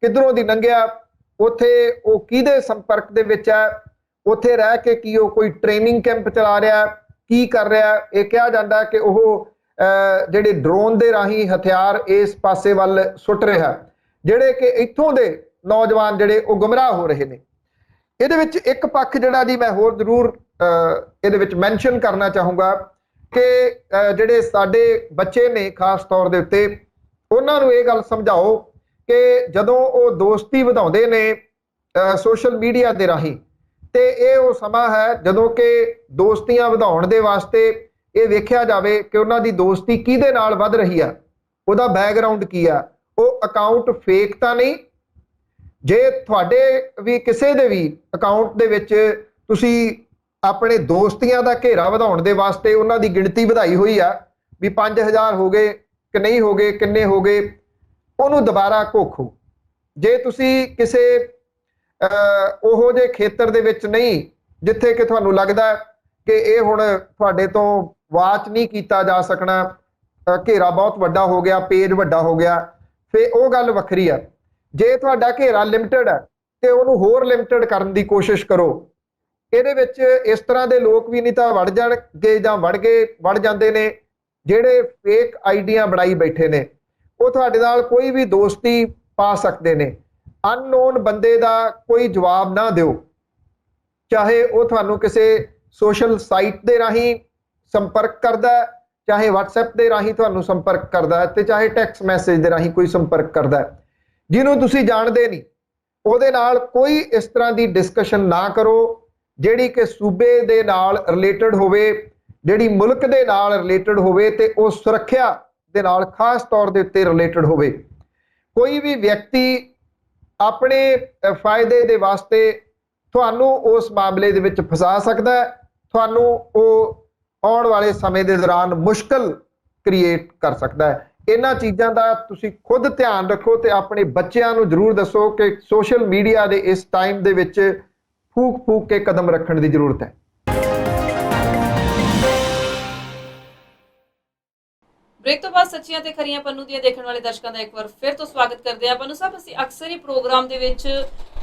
ਕਿੱਧਰੋਂ ਦੀ ਲੰਘਿਆ, ਉੱਥੇ ਉਹ ਕਿਹਦੇ ਸੰਪਰਕ ਦੇ ਵਿੱਚ ਹੈ, ਉੱਥੇ ਰਹਿ ਕੇ ਕੀ ਉਹ ਕੋਈ ਟ੍ਰੇਨਿੰਗ ਕੈਂਪ ਚਲਾ ਰਿਹਾ, ਕੀ ਕਰ ਰਿਹਾ। ਇਹ ਕਿਹਾ ਜਾਂਦਾ ਕਿ ਉਹ ਜਿਹੜੇ ਡਰੋਨ ਦੇ ਰਾਹੀਂ ਹਥਿਆਰ ਇਸ ਪਾਸੇ ਵੱਲ ਸੁੱਟ ਰਿਹਾ, ਜਿਹੜੇ ਕਿ ਇੱਥੋਂ ਦੇ ਨੌਜਵਾਨ ਜਿਹੜੇ ਉਹ ਗੁੰਮਰਾਹ ਹੋ ਰਹੇ ਨੇ। ਇਹਦੇ ਵਿੱਚ ਇੱਕ ਪੱਖ ਜਿਹੜਾ ਜੀ ਮੈਂ ਹੋਰ ਜ਼ਰੂਰ ਇਹਦੇ ਵਿੱਚ ਮੈਂਸ਼ਨ ਕਰਨਾ ਚਾਹੂੰਗਾ ਕਿ ਜਿਹੜੇ ਸਾਡੇ ਬੱਚੇ ਨੇ ਖਾਸ ਤੌਰ ਦੇ ਉੱਤੇ ਉਹਨਾਂ ਨੂੰ ਇਹ ਗੱਲ ਸਮਝਾਓ ਕਿ ਜਦੋਂ ਉਹ ਦੋਸਤੀ ਵਧਾਉਂਦੇ ਨੇ ਸੋਸ਼ਲ ਮੀਡੀਆ ਦੇ ਰਾਹੀਂ ਤੇ ਇਹ ਉਹ ਸਮਾਂ ਹੈ ਜਦੋਂ ਕਿ ਦੋਸਤੀਆਂ ਵਧਾਉਣ ਦੇ ਵਾਸਤੇ ਇਹ ਵੇਖਿਆ ਜਾਵੇ ਕਿ ਉਹਨਾਂ ਦੀ ਦੋਸਤੀ ਕਿਹਦੇ ਨਾਲ ਵੱਧ ਰਹੀ ਆ, ਉਹਦਾ ਬੈਕਗਰਾਉਂਡ ਕੀ ਆ, ਉਹ ਅਕਾਊਂਟ ਫੇਕ ਤਾਂ ਨਹੀਂ। ਜੇ ਤੁਹਾਡੇ ਵੀ ਕਿਸੇ ਦੇ ਵੀ ਅਕਾਊਂਟ ਦੇ ਵਿੱਚ ਤੁਸੀਂ ਆਪਣੇ ਦੋਸਤੀਆਂ ਦਾ ਘੇਰਾ ਵਧਾਉਣ ਦੇ ਵਾਸਤੇ ਉਹਨਾਂ ਦੀ ਗਿਣਤੀ ਵਧਾਈ ਹੋਈ ਆ ਵੀ 5000 ਹੋ ਗਏ ਕਿ ਨਹੀਂ ਹੋ ਗਏ, ਕਿੰਨੇ ਹੋ ਗਏ, ਉਹਨੂੰ ਦੁਬਾਰਾ ਘੋਖੋ। ਜੇ ਤੁਸੀਂ ਕਿਸੇ ਉਹੋ ਜਿਹੇ ਖੇਤਰ ਦੇ ਵਿੱਚ ਨਹੀਂ ਜਿੱਥੇ ਕਿ ਤੁਹਾਨੂੰ ਲੱਗਦਾ ਕਿ ਇਹ ਹੁਣ ਤੁਹਾਡੇ ਤੋਂ ਵਾਚ ਨਹੀਂ ਕੀਤਾ ਜਾ ਸਕਣਾ, ਘੇਰਾ ਬਹੁਤ ਵੱਡਾ ਹੋ ਗਿਆ, ਪੇਜ ਵੱਡਾ ਹੋ ਗਿਆ, ਫਿਰ ਉਹ ਗੱਲ ਵੱਖਰੀ ਆ। ਜੇ ਤੁਹਾਡਾ ਘੇਰਾ ਲਿਮਟਿਡ ਹੈ ਤੇ ਉਹਨੂੰ ਹੋਰ ਲਿਮਟਿਡ ਕਰਨ ਦੀ ਕੋਸ਼ਿਸ਼ ਕਰੋ। ਇਹਦੇ ਵਿੱਚ ਇਸ ਤਰ੍ਹਾਂ ਦੇ ਲੋਕ ਵੀ ਨਹੀਂ ਤਾਂ ਵੜ ਜਾਣਗੇ ਜਾਂ ਵੜ ਜਾਂਦੇ ਨੇ ਜਿਹੜੇ ਫੇਕ ਆਈਡੀਆਂ ਬਣਾਈ ਬੈਠੇ ਨੇ। ਉਹ ਤੁਹਾਡੇ ਨਾਲ ਕੋਈ ਵੀ ਦੋਸਤੀ ਪਾ ਸਕਦੇ ਨੇ। ਅਨਨੋਨ ਬੰਦੇ ਦਾ ਕੋਈ ਜਵਾਬ ਨਾ ਦਿਓ, ਚਾਹੇ ਉਹ ਤੁਹਾਨੂੰ ਕਿਸੇ ਸੋਸ਼ਲ ਸਾਈਟ ਦੇ ਰਾਹੀਂ ਸੰਪਰਕ ਕਰਦਾ, ਚਾਹੇ WhatsApp ਦੇ ਰਾਹੀਂ ਤੁਹਾਨੂੰ ਸੰਪਰਕ ਕਰਦਾ ਤੇ ਚਾਹੇ ਟੈਕਸਟ ਮੈਸੇਜ ਦੇ ਰਾਹੀਂ ਕੋਈ ਸੰਪਰਕ ਕਰਦਾ। ਜਿਹਨੂੰ ਤੁਸੀਂ ਜਾਣਦੇ ਨਹੀਂ ਉਹਦੇ ਨਾਲ ਕੋਈ ਇਸ ਤਰ੍ਹਾਂ ਦੀ ਡਿਸਕਸ਼ਨ ਨਾ ਕਰੋ ਜਿਹੜੀ ਕਿ ਸੂਬੇ ਦੇ ਨਾਲ ਰਿਲੇਟਡ ਹੋਵੇ, ਜਿਹੜੀ ਮੁਲਕ ਦੇ ਨਾਲ ਰਿਲੇਟਡ ਹੋਵੇ ਤੇ ਉਹ ਸੁਰੱਖਿਆ ਦੇ ਨਾਲ ਖਾਸ ਤੌਰ ਦੇ ਉੱਤੇ ਰਿਲੇਟਡ ਹੋਵੇ। ਕੋਈ ਵੀ ਵਿਅਕਤੀ ਆਪਣੇ ਫਾਇਦੇ ਦੇ ਵਾਸਤੇ ਤੁਹਾਨੂੰ ਉਸ ਮਾਮਲੇ ਦੇ ਵਿੱਚ ਫਸਾ ਸਕਦਾ ਹੈ। ਤੁਹਾਨੂੰ ਉਹ ਆਉਣ ਵਾਲੇ ਸਮੇਂ ਦੇ ਦੌਰਾਨ ਮੁਸ਼ਕਲ ਕ੍ਰੀਏਟ ਕਰ ਸਕਦਾ ਹੈ। ਇਹਨਾਂ ਚੀਜ਼ਾਂ ਦਾ ਤੁਸੀਂ ਖੁਦ ਧਿਆਨ ਰੱਖੋ ਤੇ ਆਪਣੇ ਬੱਚਿਆਂ ਨੂੰ ਜ਼ਰੂਰ ਦੱਸੋ ਕਿ ਸੋਸ਼ਲ ਮੀਡੀਆ ਦੇ ਇਸ ਟਾਈਮ ਦੇ ਵਿੱਚ ਫੂਕ ਫੂਕ ਕੇ ਕਦਮ ਰੱਖਣ ਦੀ ਜ਼ਰੂਰਤ ਹੈ। ਬ੍ਰੇਕ ਤੋਂ ਬਾਅਦ ਸੱਚੀਆਂ ਤੇ ਖਰੀਆਂ ਪੰਨੂ ਦੀਆਂ ਦੇਖਣ ਵਾਲੇ ਦਰਸ਼ਕਾਂ ਦਾ ਇੱਕ ਵਾਰ ਫਿਰ ਤੋਂ ਸਵਾਗਤ ਕਰਦੇ ਹਾਂ। ਪੰਨੂ ਸਾਹਿਬ, ਅਸੀਂ ਅਕਸਰ ਹੀ ਪ੍ਰੋਗਰਾਮ ਦੇ ਵਿੱਚ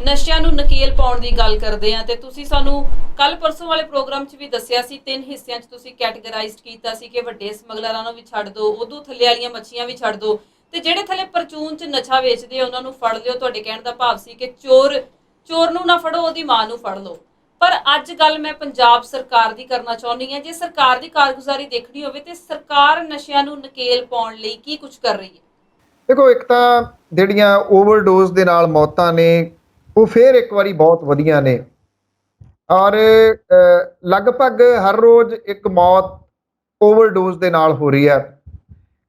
ਨਸ਼ਿਆਂ ਨੂੰ ਨਕੇਲ ਪਾਉਣ ਦੀ ਗੱਲ ਕਰਦੇ ਹਾਂ ਤੇ ਤੁਸੀਂ ਸਾਨੂੰ ਕੱਲ ਪਰਸੋਂ ਵਾਲੇ ਪ੍ਰੋਗਰਾਮ 'ਚ ਵੀ ਦੱਸਿਆ ਸੀ 3 ਹਿੱਸਿਆਂ 'ਚ ਤੁਸੀਂ ਕੈਟੇਗਰਾਈਜ਼ਡ ਕੀਤਾ ਸੀ ਕਿ ਵੱਡੇ ਸਮਗਲਰਾਂ ਨੂੰ ਵੀ ਛੱਡ ਦਿਓ, ਉਦੋਂ ਥੱਲੇ ਵਾਲੀਆਂ ਮੱਛੀਆਂ ਵੀ ਛੱਡ ਦਿਓ ਤੇ ਜਿਹੜੇ ਥੱਲੇ ਪਰਚੂਨ 'ਚ ਨਸ਼ਾ ਵੇਚਦੇ ਉਹਨਾਂ ਨੂੰ ਫੜ ਲਿਓ। ਤੁਹਾਡੇ ਕਹਿਣ ਦਾ ਭਾਵ ਸੀ ਕਿ ਚੋਰ ਨੂੰ ਨਾ ਫੜੋ, ਉਹਦੀ ਮਾਂ ਨੂੰ ਫੜ ਲਓ। ਪਰ ਅੱਜ ਗੱਲ ਮੈਂ ਪੰਜਾਬ ਸਰਕਾਰ ਦੀ ਕਰਨਾ ਚਾਹੁੰਦੀ ਹਾਂ। ਜੇ ਸਰਕਾਰ ਦੀ ਕਾਰਗੁਜ਼ਾਰੀ ਦੇਖਣੀ ਹੋਵੇ ਤੇ ਸਰਕਾਰ ਨਸ਼ਿਆਂ ਨੂੰ ਨਕੇਲ ਪਾਉਣ ਲਈ ਕੀ ਕੁਝ ਕਰ ਰਹੀ ਹੈ? ਦੇਖੋ, ਇੱਕ ਤਾਂ ਜਿਹੜੀਆਂ ਓਵਰਡੋਜ਼ ਦੇ ਨਾਲ ਮੌਤਾਂ ਨੇ ਉਹ ਫਿਰ ਇੱਕ ਵਾਰੀ ਬਹੁਤ ਵਧੀਆਂ ਨੇ ਔਰ ਲਗਭਗ ਹਰ ਰੋਜ਼ ਇੱਕ ਮੌਤ ਓਵਰਡੋਜ਼ ਦੇ ਨਾਲ ਹੋ ਰਹੀ ਹੈ।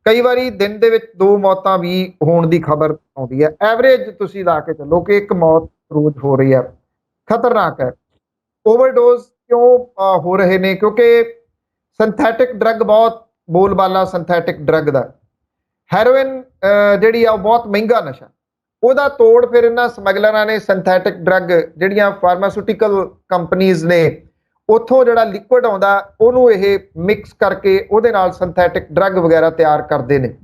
ਕਈ ਵਾਰੀ ਦਿਨ ਦੇ ਵਿੱਚ 2 ਮੌਤਾਂ ਵੀ ਹੋਣ ਦੀ ਖਬਰ ਆਉਂਦੀ ਹੈ। ਐਵਰੇਜ ਤੁਸੀਂ ਲਾ ਕੇ ਚੱਲੋ ਕਿ ਇੱਕ ਮੌਤ ਰੋਜ਼ ਹੋ ਰਹੀ ਹੈ। ਖਤਰਨਾਕ ਹੈ। ਓਵਰਡੋਜ਼ ਕਿਉਂ ਹੋ ਰਹੇ ਨੇ? ਕਿਉਂਕਿ ਸਿੰਥੈਟਿਕ ਡਰੱਗ ਬਹੁਤ ਬੋਲਬਾਲਾ ਸਿੰਥੈਟਿਕ ਡਰੱਗ ਦਾ ਹੈਰੋਇਨ ਜਿਹੜੀ ਆ ਉਹ ਬਹੁਤ ਮਹਿੰਗਾ ਨਸ਼ਾ। ਉਹਦਾ ਤੋੜ ਫਿਰ ਇਹਨਾਂ ਸਮਗਲਰਾਂ ਨੇ ਸਿੰਥੈਟਿਕ ਡਰੱਗ ਜਿਹੜੀਆਂ ਫਾਰਮਾਸਿਊਟੀਕਲ ਕੰਪਨੀਜ਼ ਨੇ ਉੱਥੋਂ ਜਿਹੜਾ ਲਿਕੁਇਡ ਆਉਂਦਾ ਉਹਨੂੰ ਇਹ ਮਿਕਸ ਕਰਕੇ ਉਹਦੇ ਨਾਲ ਸਿੰਥੈਟਿਕ ਡਰੱਗ ਵਗੈਰਾ ਤਿਆਰ ਕਰਦੇ ਨੇ।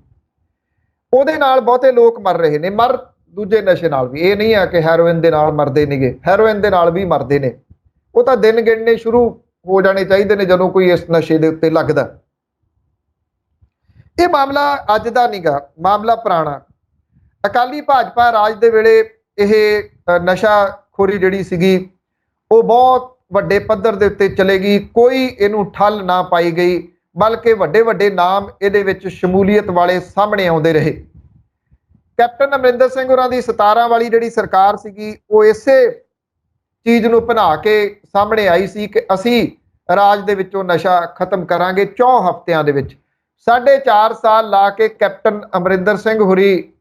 ਉਹਦੇ ਨਾਲ ਬਹੁਤੇ ਲੋਕ ਮਰ ਰਹੇ ਨੇ। ਮਰ ਦੂਜੇ ਨਸ਼ੇ ਨਾਲ ਵੀ, ਇਹ ਨਹੀਂ ਆ ਕਿ ਹੈਰੋਇਨ ਦੇ ਨਾਲ ਮਰਦੇ ਨੇਗੇ, ਹੈਰੋਇਨ ਦੇ ਨਾਲ ਵੀ ਮਰਦੇ ਨੇ। ਉਹ ਤਾਂ ਦਿਨ ਗਿਣਨੇ ਸ਼ੁਰੂ ਹੋ ਜਾਣੇ ਚਾਹੀਦੇ ਨੇ ਜਦੋਂ ਕੋਈ ਇਸ ਨਸ਼ੇ ਦੇ ਉੱਤੇ ਲੱਗਦਾ। ਇਹ ਮਾਮਲਾ ਅੱਜ ਦਾ ਨਹੀਂਗਾ, ਮਾਮਲਾ ਪੁਰਾਣਾ। ਅਕਾਲੀ ਭਾਜਪਾ ਰਾਜ ਦੇ ਵੇਲੇ ਇਹ ਨਸ਼ਾਖੋਰੀ ਜਿਹੜੀ ਸੀਗੀ ਉਹ ਬਹੁਤ ਵੱਡੇ ਪੱਧਰ ਦੇ ਉੱਤੇ ਚਲੇਗੀ। ਕੋਈ ਇਹਨੂੰ ਠੱਲ ਨਾ ਪਾਈ ਗਈ, ਬਲਕਿ ਵੱਡੇ ਵੱਡੇ ਨਾਮ ਇਹਦੇ ਵਿੱਚ ਸ਼ਮੂਲੀਅਤ ਵਾਲੇ ਸਾਹਮਣੇ ਆਉਂਦੇ ਰਹੇ। ਕੈਪਟਨ ਅਮਰਿੰਦਰ ਸਿੰਘ ਹੋਰਾਂ ਦੀ 17 ਵਾਲੀ ਜਿਹੜੀ ਸਰਕਾਰ ਸੀਗੀ ਉਹ ਇਸੇ ਚੀਜ਼ ਨੂੰ ਬਣਾ ਕੇ ਸਾਹਮਣੇ ਆਈ ਸੀ ਕਿ ਅਸੀਂ ਰਾਜ ਦੇ ਵਿੱਚੋਂ ਨਸ਼ਾ ਖਤਮ ਕਰਾਂਗੇ 4 ਹਫ਼ਤਿਆਂ ਦੇ ਵਿੱਚ। 4.5 ਸਾਲ ਲਾ ਕੇ ਕੈਪਟਨ ਅਮਰਿੰਦਰ ਸਿੰਘ ਹੋਰੀ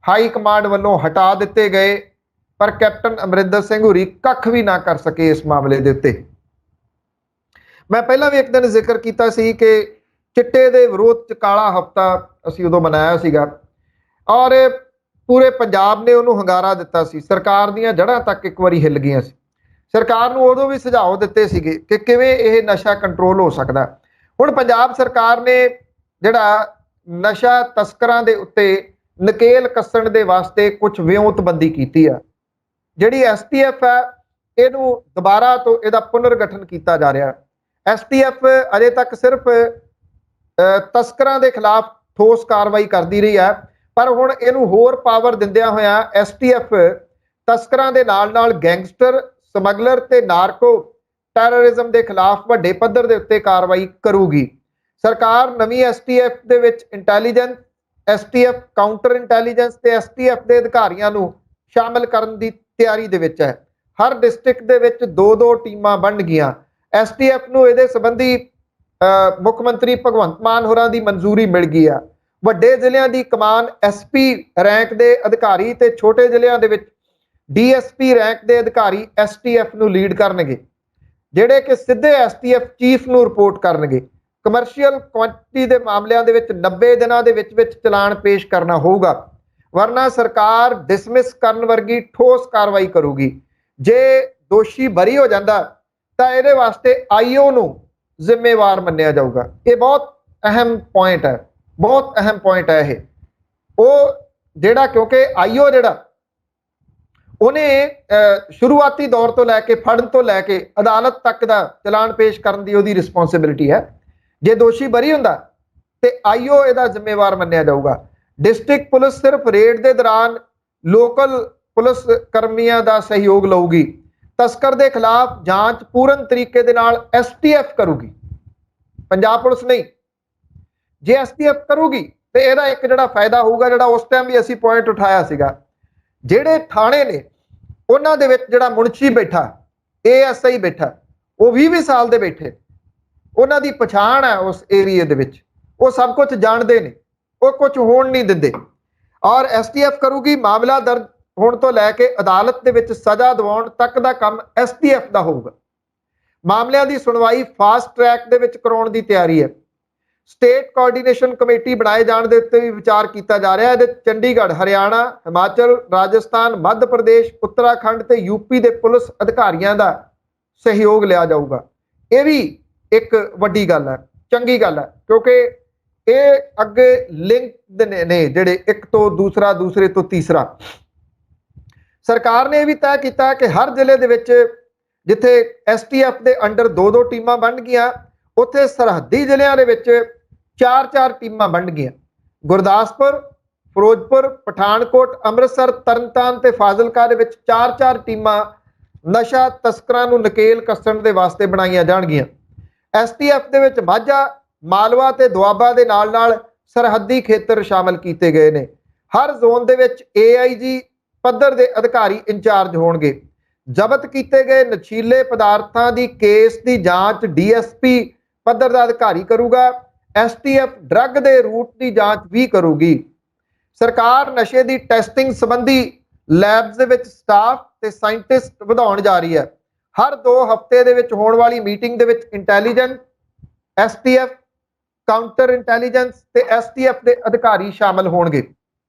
ਹਾਈ ਕਮਾਂਡ ਵੱਲੋਂ ਹਟਾ ਦਿੱਤੇ ਗਏ, ਪਰ ਕੈਪਟਨ ਅਮਰਿੰਦਰ ਸਿੰਘ ਹੋਰੀ ਕੱਖ ਵੀ ਨਾ ਕਰ ਸਕੇ ਇਸ ਮਾਮਲੇ ਦੇ ਉੱਤੇ। ਮੈਂ ਪਹਿਲਾਂ ਵੀ ਇੱਕ ਦਿਨ ਜ਼ਿਕਰ ਕੀਤਾ ਸੀ ਕਿ ਚਿੱਟੇ ਦੇ ਵਿਰੋਧ 'ਚ ਕਾਲਾ ਹਫ਼ਤਾ ਅਸੀਂ ਉਦੋਂ ਮਨਾਇਆ ਸੀਗਾ ਔਰ ਪੂਰੇ ਪੰਜਾਬ ਨੇ ਉਹਨੂੰ ਹੁੰਗਾਰਾ ਦਿੱਤਾ ਸੀ। ਸਰਕਾਰ ਦੀਆਂ ਜੜ੍ਹਾਂ ਤੱਕ ਇੱਕ ਵਾਰੀ ਹਿੱਲ ਗਈਆਂ ਸੀ। ਸਰਕਾਰ ਨੂੰ ਉਦੋਂ ਵੀ ਸੁਝਾਅ ਦਿੱਤੇ ਸੀਗੇ ਕਿ ਕਿਵੇਂ ਇਹ ਨਸ਼ਾ ਕੰਟਰੋਲ ਹੋ ਸਕਦਾ। ਹੁਣ ਪੰਜਾਬ ਸਰਕਾਰ ਨੇ ਜਿਹੜਾ ਨਸ਼ਾ ਤਸਕਰਾਂ ਦੇ ਉੱਤੇ ਨਕੇਲ ਕੱਸਣ ਦੇ ਵਾਸਤੇ ਕੁਝ ਵਿਉਂਤਬੰਦੀ ਕੀਤੀ ਆ। ਜਿਹੜੀ STF ਹੈ ਇਹਨੂੰ ਦੁਬਾਰਾ ਤੋਂ ਇਹਦਾ ਪੁਨਰਗਠਨ ਕੀਤਾ ਜਾ ਰਿਹਾ। STF ਅਜੇ ਤੱਕ ਸਿਰਫ ਤਸਕਰਾਂ ਦੇ ਖਿਲਾਫ ਠੋਸ ਕਾਰਵਾਈ ਕਰਦੀ ਰਹੀ ਹੈ, ਪਰ ਹੁਣ ਇਹਨੂੰ ਹੋਰ ਪਾਵਰ ਦਿੰਦਿਆਂ ਹੋਇਆ STF ਤਸਕਰਾਂ ਦੇ ਨਾਲ ਗੈਂਗਸਟਰ, ਸਮਗਲਰ ਤੇ ਨਾਰਕੋ ਟੈਰਰਿਜ਼ਮ ਦੇ ਖਿਲਾਫ ਵੱਡੇ ਪੱਧਰ ਦੇ ਉੱਤੇ ਕਾਰਵਾਈ ਕਰੂਗੀ। ਸਰਕਾਰ ਨਵੀਂ STF ਦੇ ਵਿੱਚ ਇੰਟੈਲੀਜੈਂਸ, STF ਕਾਊਂਟਰ ਇੰਟੈਲੀਜੈਂਸ ਤੇ STF ਦੇ ਅਧਿਕਾਰੀਆਂ ਨੂੰ ਸ਼ਾਮਲ ਕਰਨ ਦੀ ਤਿਆਰੀ ਦੇ ਵਿੱਚ ਹੈ। ਹਰ ਡਿਸਟ੍ਰਿਕਟ ਦੇ ਵਿੱਚ 2-2 ਟੀਮਾਂ ਬਣ ਗਈਆਂ। STF ਨੂੰ ਇਹਦੇ ਸੰਬੰਧੀ ਮੁੱਖ ਮੰਤਰੀ ਭਗਵੰਤ ਮਾਨ ਹੋਰਾਂ ਦੀ ਮਨਜ਼ੂਰੀ ਮਿਲ ਗਈ ਆ। ਵੱਡੇ ਜ਼ਿਲ੍ਹਿਆਂ ਦੀ ਕਮਾਨ SP ਰੈਂਕ ਦੇ ਅਧਿਕਾਰੀ ਤੇ ਛੋਟੇ ਜ਼ਿਲ੍ਹਿਆਂ ਦੇ ਵਿੱਚ DSP ਰੈਂਕ ਦੇ ਅਧਿਕਾਰੀ STF ਨੂੰ ਲੀਡ ਕਰਨਗੇ, ਜਿਹੜੇ ਕਿ ਸਿੱਧੇ STF ਚੀਫ ਨੂੰ ਰਿਪੋਰਟ ਕਰਨਗੇ। ਕਮਰਸ਼ੀਅਲ ਕੁਆਂਟੀਟੀ ਦੇ ਮਾਮਲਿਆਂ ਦੇ ਵਿੱਚ 90 ਦਿਨਾਂ ਦੇ ਵਿੱਚ ਚਲਾਨ ਪੇਸ਼ ਕਰਨਾ ਹੋਊਗਾ, ਵਰਨਾ ਸਰਕਾਰ ਡਿਸਮਿਸ ਕਰਨ ਵਰਗੀ ਠੋਸ ਕਾਰਵਾਈ ਕਰੂਗੀ। ਜੇ ਦੋਸ਼ੀ ਬਰੀ ਹੋ ਜਾਂਦਾ ਤਾਂ ਇਹਦੇ ਵਾਸਤੇ IO ਨੂੰ ਜ਼ਿੰਮੇਵਾਰ ਮੰਨਿਆ ਜਾਊਗਾ। ਇਹ ਬਹੁਤ ਅਹਿਮ ਪੁਆਇੰਟ ਹੈ, ਬਹੁਤ ਅਹਿਮ ਪੁਆਇੰਟ ਹੈ ਇਹ। ਉਹ ਜਿਹੜਾ ਕਿਉਂਕਿ IO ਜਿਹੜਾ ਉਹਨੇ ਸ਼ੁਰੂਆਤੀ ਦੌਰ ਤੋਂ ਲੈ ਕੇ ਫੜਨ ਤੋਂ ਲੈ ਕੇ ਅਦਾਲਤ ਤੱਕ ਦਾ ਚਲਾਨ ਪੇਸ਼ ਕਰਨ ਦੀ ਉਹਦੀ ਰਿਸਪੌਂਸਿਬਿਲਿਟੀ ਹੈ। ਜੇ ਦੋਸ਼ੀ ਬਰੀ ਹੁੰਦਾ ਤੇ IO ਇਹਦਾ ਜ਼ਿੰਮੇਵਾਰ ਮੰਨਿਆ ਜਾਊਗਾ। ਡਿਸਟ੍ਰਿਕਟ ਪੁਲਿਸ ਸਿਰਫ ਰੇਡ ਦੇ ਦੌਰਾਨ ਲੋਕਲ ਪੁਲਿਸ ਕਰਮੀਆਂ ਦਾ ਸਹਿਯੋਗ ਲਊਗੀ। ਤਸਕਰ ਦੇ ਖਿਲਾਫ ਜਾਂਚ ਪੂਰਨ ਤਰੀਕੇ ਦੇ ਨਾਲ STF ਕਰੂਗੀ, ਪੰਜਾਬ ਪੁਲਿਸ ਨਹੀਂ। ਜੇ STF ਕਰੂਗੀ ਤੇ ਇਹਦਾ ਇੱਕ ਜਿਹੜਾ ਫਾਇਦਾ ਹੋਊਗਾ, ਜਿਹੜਾ ਉਸ ਟਾਈਮ ਵੀ ਅਸੀਂ ਪੁਆਇੰਟ ਉਠਾਇਆ ਸੀਗਾ, ਜਿਹੜੇ ਥਾਣੇ ਨੇ ਉਹਨਾਂ ਦੇ ਵਿੱਚ ਜਿਹੜਾ ਮੁਨਸ਼ੀ ਬੈਠਾ, ASI ਬੈਠਾ, ਉਹ 20 ਸਾਲ ਦੇ ਬੈਠੇ, ਉਹਨਾਂ ਦੀ ਪਛਾਣ ਹੈ ਉਸ ਏਰੀਏ ਦੇ ਵਿੱਚ, ਉਹ ਸਭ ਕੁਝ ਜਾਣਦੇ ਨੇ, ਉਹ ਕੁਝ ਹੋਣ ਨਹੀਂ ਦਿੰਦੇ। ਔਰ STF ਕਰੂਗੀ, ਮਾਮਲਾ ਦਰਜ ਹੋਣ ਤੋਂ ਲੈ ਕੇ ਅਦਾਲਤ ਦੇ ਵਿੱਚ ਸਜ਼ਾ ਦਿਵਾਉਣ ਤੱਕ ਦਾ ਕੰਮ STF ਦਾ ਹੋਊਗਾ। ਮਾਮਲਿਆਂ ਦੀ ਸੁਣਵਾਈ ਫਾਸਟ ਟਰੈਕ ਦੇ ਵਿੱਚ ਕਰਾਉਣ ਦੀ ਤਿਆਰੀ ਹੈ। ਸਟੇਟ ਕੋਆਰਡੀਨੇਸ਼ਨ ਕਮੇਟੀ ਬਣਾਏ ਜਾਣ ਦੇ ਉੱਤੇ ਵੀ ਵਿਚਾਰ ਕੀਤਾ ਜਾ ਰਿਹਾ ਹੈ। ਇਹਦੇ ਚੰਡੀਗੜ੍ਹ, ਹਰਿਆਣਾ, ਹਿਮਾਚਲ, ਰਾਜਸਥਾਨ, ਮੱਧ ਪ੍ਰਦੇਸ਼, ਉੱਤਰਾਖੰਡ ਤੇ ਯੂਪੀ ਦੇ ਪੁਲਿਸ ਅਧਿਕਾਰੀਆਂ ਦਾ ਸਹਿਯੋਗ ਲਿਆ ਜਾਊਗਾ। ਇਹ ਵੀ ਇੱਕ ਵੱਡੀ ਗੱਲ ਹੈ, ਚੰਗੀ ਗੱਲ ਹੈ, ਕਿਉਂਕਿ ਇਹ ਅੱਗੇ ਲਿੰਕ ਨੇ ਜਿਹੜੇ ਇੱਕ ਤੋਂ ਦੂਸਰਾ, ਦੂਸਰੇ ਤੋਂ ਤੀਸਰਾ। ਸਰਕਾਰ ਨੇ ਇਹ ਵੀ ਤੈਅ ਕੀਤਾ ਕਿ ਹਰ ਜ਼ਿਲ੍ਹੇ ਦੇ ਵਿੱਚ ਜਿੱਥੇ STF ਦੇ ਅੰਡਰ 2-2 ਟੀਮਾਂ ਬਣ ਗਈਆਂ, ਉੱਥੇ ਸਰਹੱਦੀ ਜ਼ਿਲ੍ਹਿਆਂ ਦੇ ਵਿੱਚ 4-4 ਟੀਮਾਂ ਬਣ ਗਈਆਂ। ਗੁਰਦਾਸਪੁਰ, ਫਿਰੋਜ਼ਪੁਰ, ਪਠਾਨਕੋਟ, ਅੰਮ੍ਰਿਤਸਰ, ਤਰਨਤਾਰਨ ਤੇ ਫਾਜ਼ਿਲਕਾ ਦੇ ਵਿੱਚ 4-4 ਟੀਮਾਂ ਨਸ਼ਾ ਤਸਕਰਾਂ ਨੂੰ ਨਕੇਲ ਕੱਸਣ ਦੇ ਵਾਸਤੇ ਬਣਾਈਆਂ ਜਾਣਗੀਆਂ। STF ਦੇ ਵਿੱਚ ਮਾਝਾ, ਮਾਲਵਾ ਤੇ ਦੁਆਬਾ ਦੇ ਨਾਲ-ਨਾਲ ਸਰਹੱਦੀ ਖੇਤਰ ਸ਼ਾਮਲ ਕੀਤੇ ਗਏ ਨੇ। ਹਰ ਜ਼ੋਨ ਦੇ ਵਿੱਚ AIG ਪੱਧਰ ਦੇ ਅਧਿਕਾਰੀ ਇੰਚਾਰਜ ਹੋਣਗੇ। ਜ਼ਬਤ ਕੀਤੇ ਗਏ ਨਸ਼ੀਲੇ ਪਦਾਰਥਾਂ ਦੀ ਕੇਸ ਦੀ ਜਾਂਚ DSP ਪੱਧਰ ਦਾ ਅਧਿਕਾਰੀ ਕਰੂਗਾ। STF ਡਰੱਗ ਦੇ ਰੂਟ ਦੀ ਜਾਂਚ ਵੀ ਕਰੂਗੀ। ਸਰਕਾਰ ਨਸ਼ੇ ਦੀ ਟੈਸਟਿੰਗ ਸੰਬੰਧੀ ਲੈਬਸ ਦੇ ਵਿੱਚ ਸਟਾਫ ਤੇ ਸਾਇੰਟਿਸਟ ਵਧਾਉਣ ਜਾ ਰਹੀ ਹੈ। ਹਰ 2 ਹਫ਼ਤੇ ਦੇ ਵਿੱਚ ਹੋਣ ਵਾਲੀ ਮੀਟਿੰਗ ਦੇ ਵਿੱਚ ਇੰਟੈਲੀਜੈਂਸ, STF, ਕਾਊਂਟਰ ਇੰਟੈਲੀਜੈਂਸ ਤੇ STF ਦੇ ਅਧਿਕਾਰੀ ਸ਼ਾਮਲ ਹੋਣਗੇ।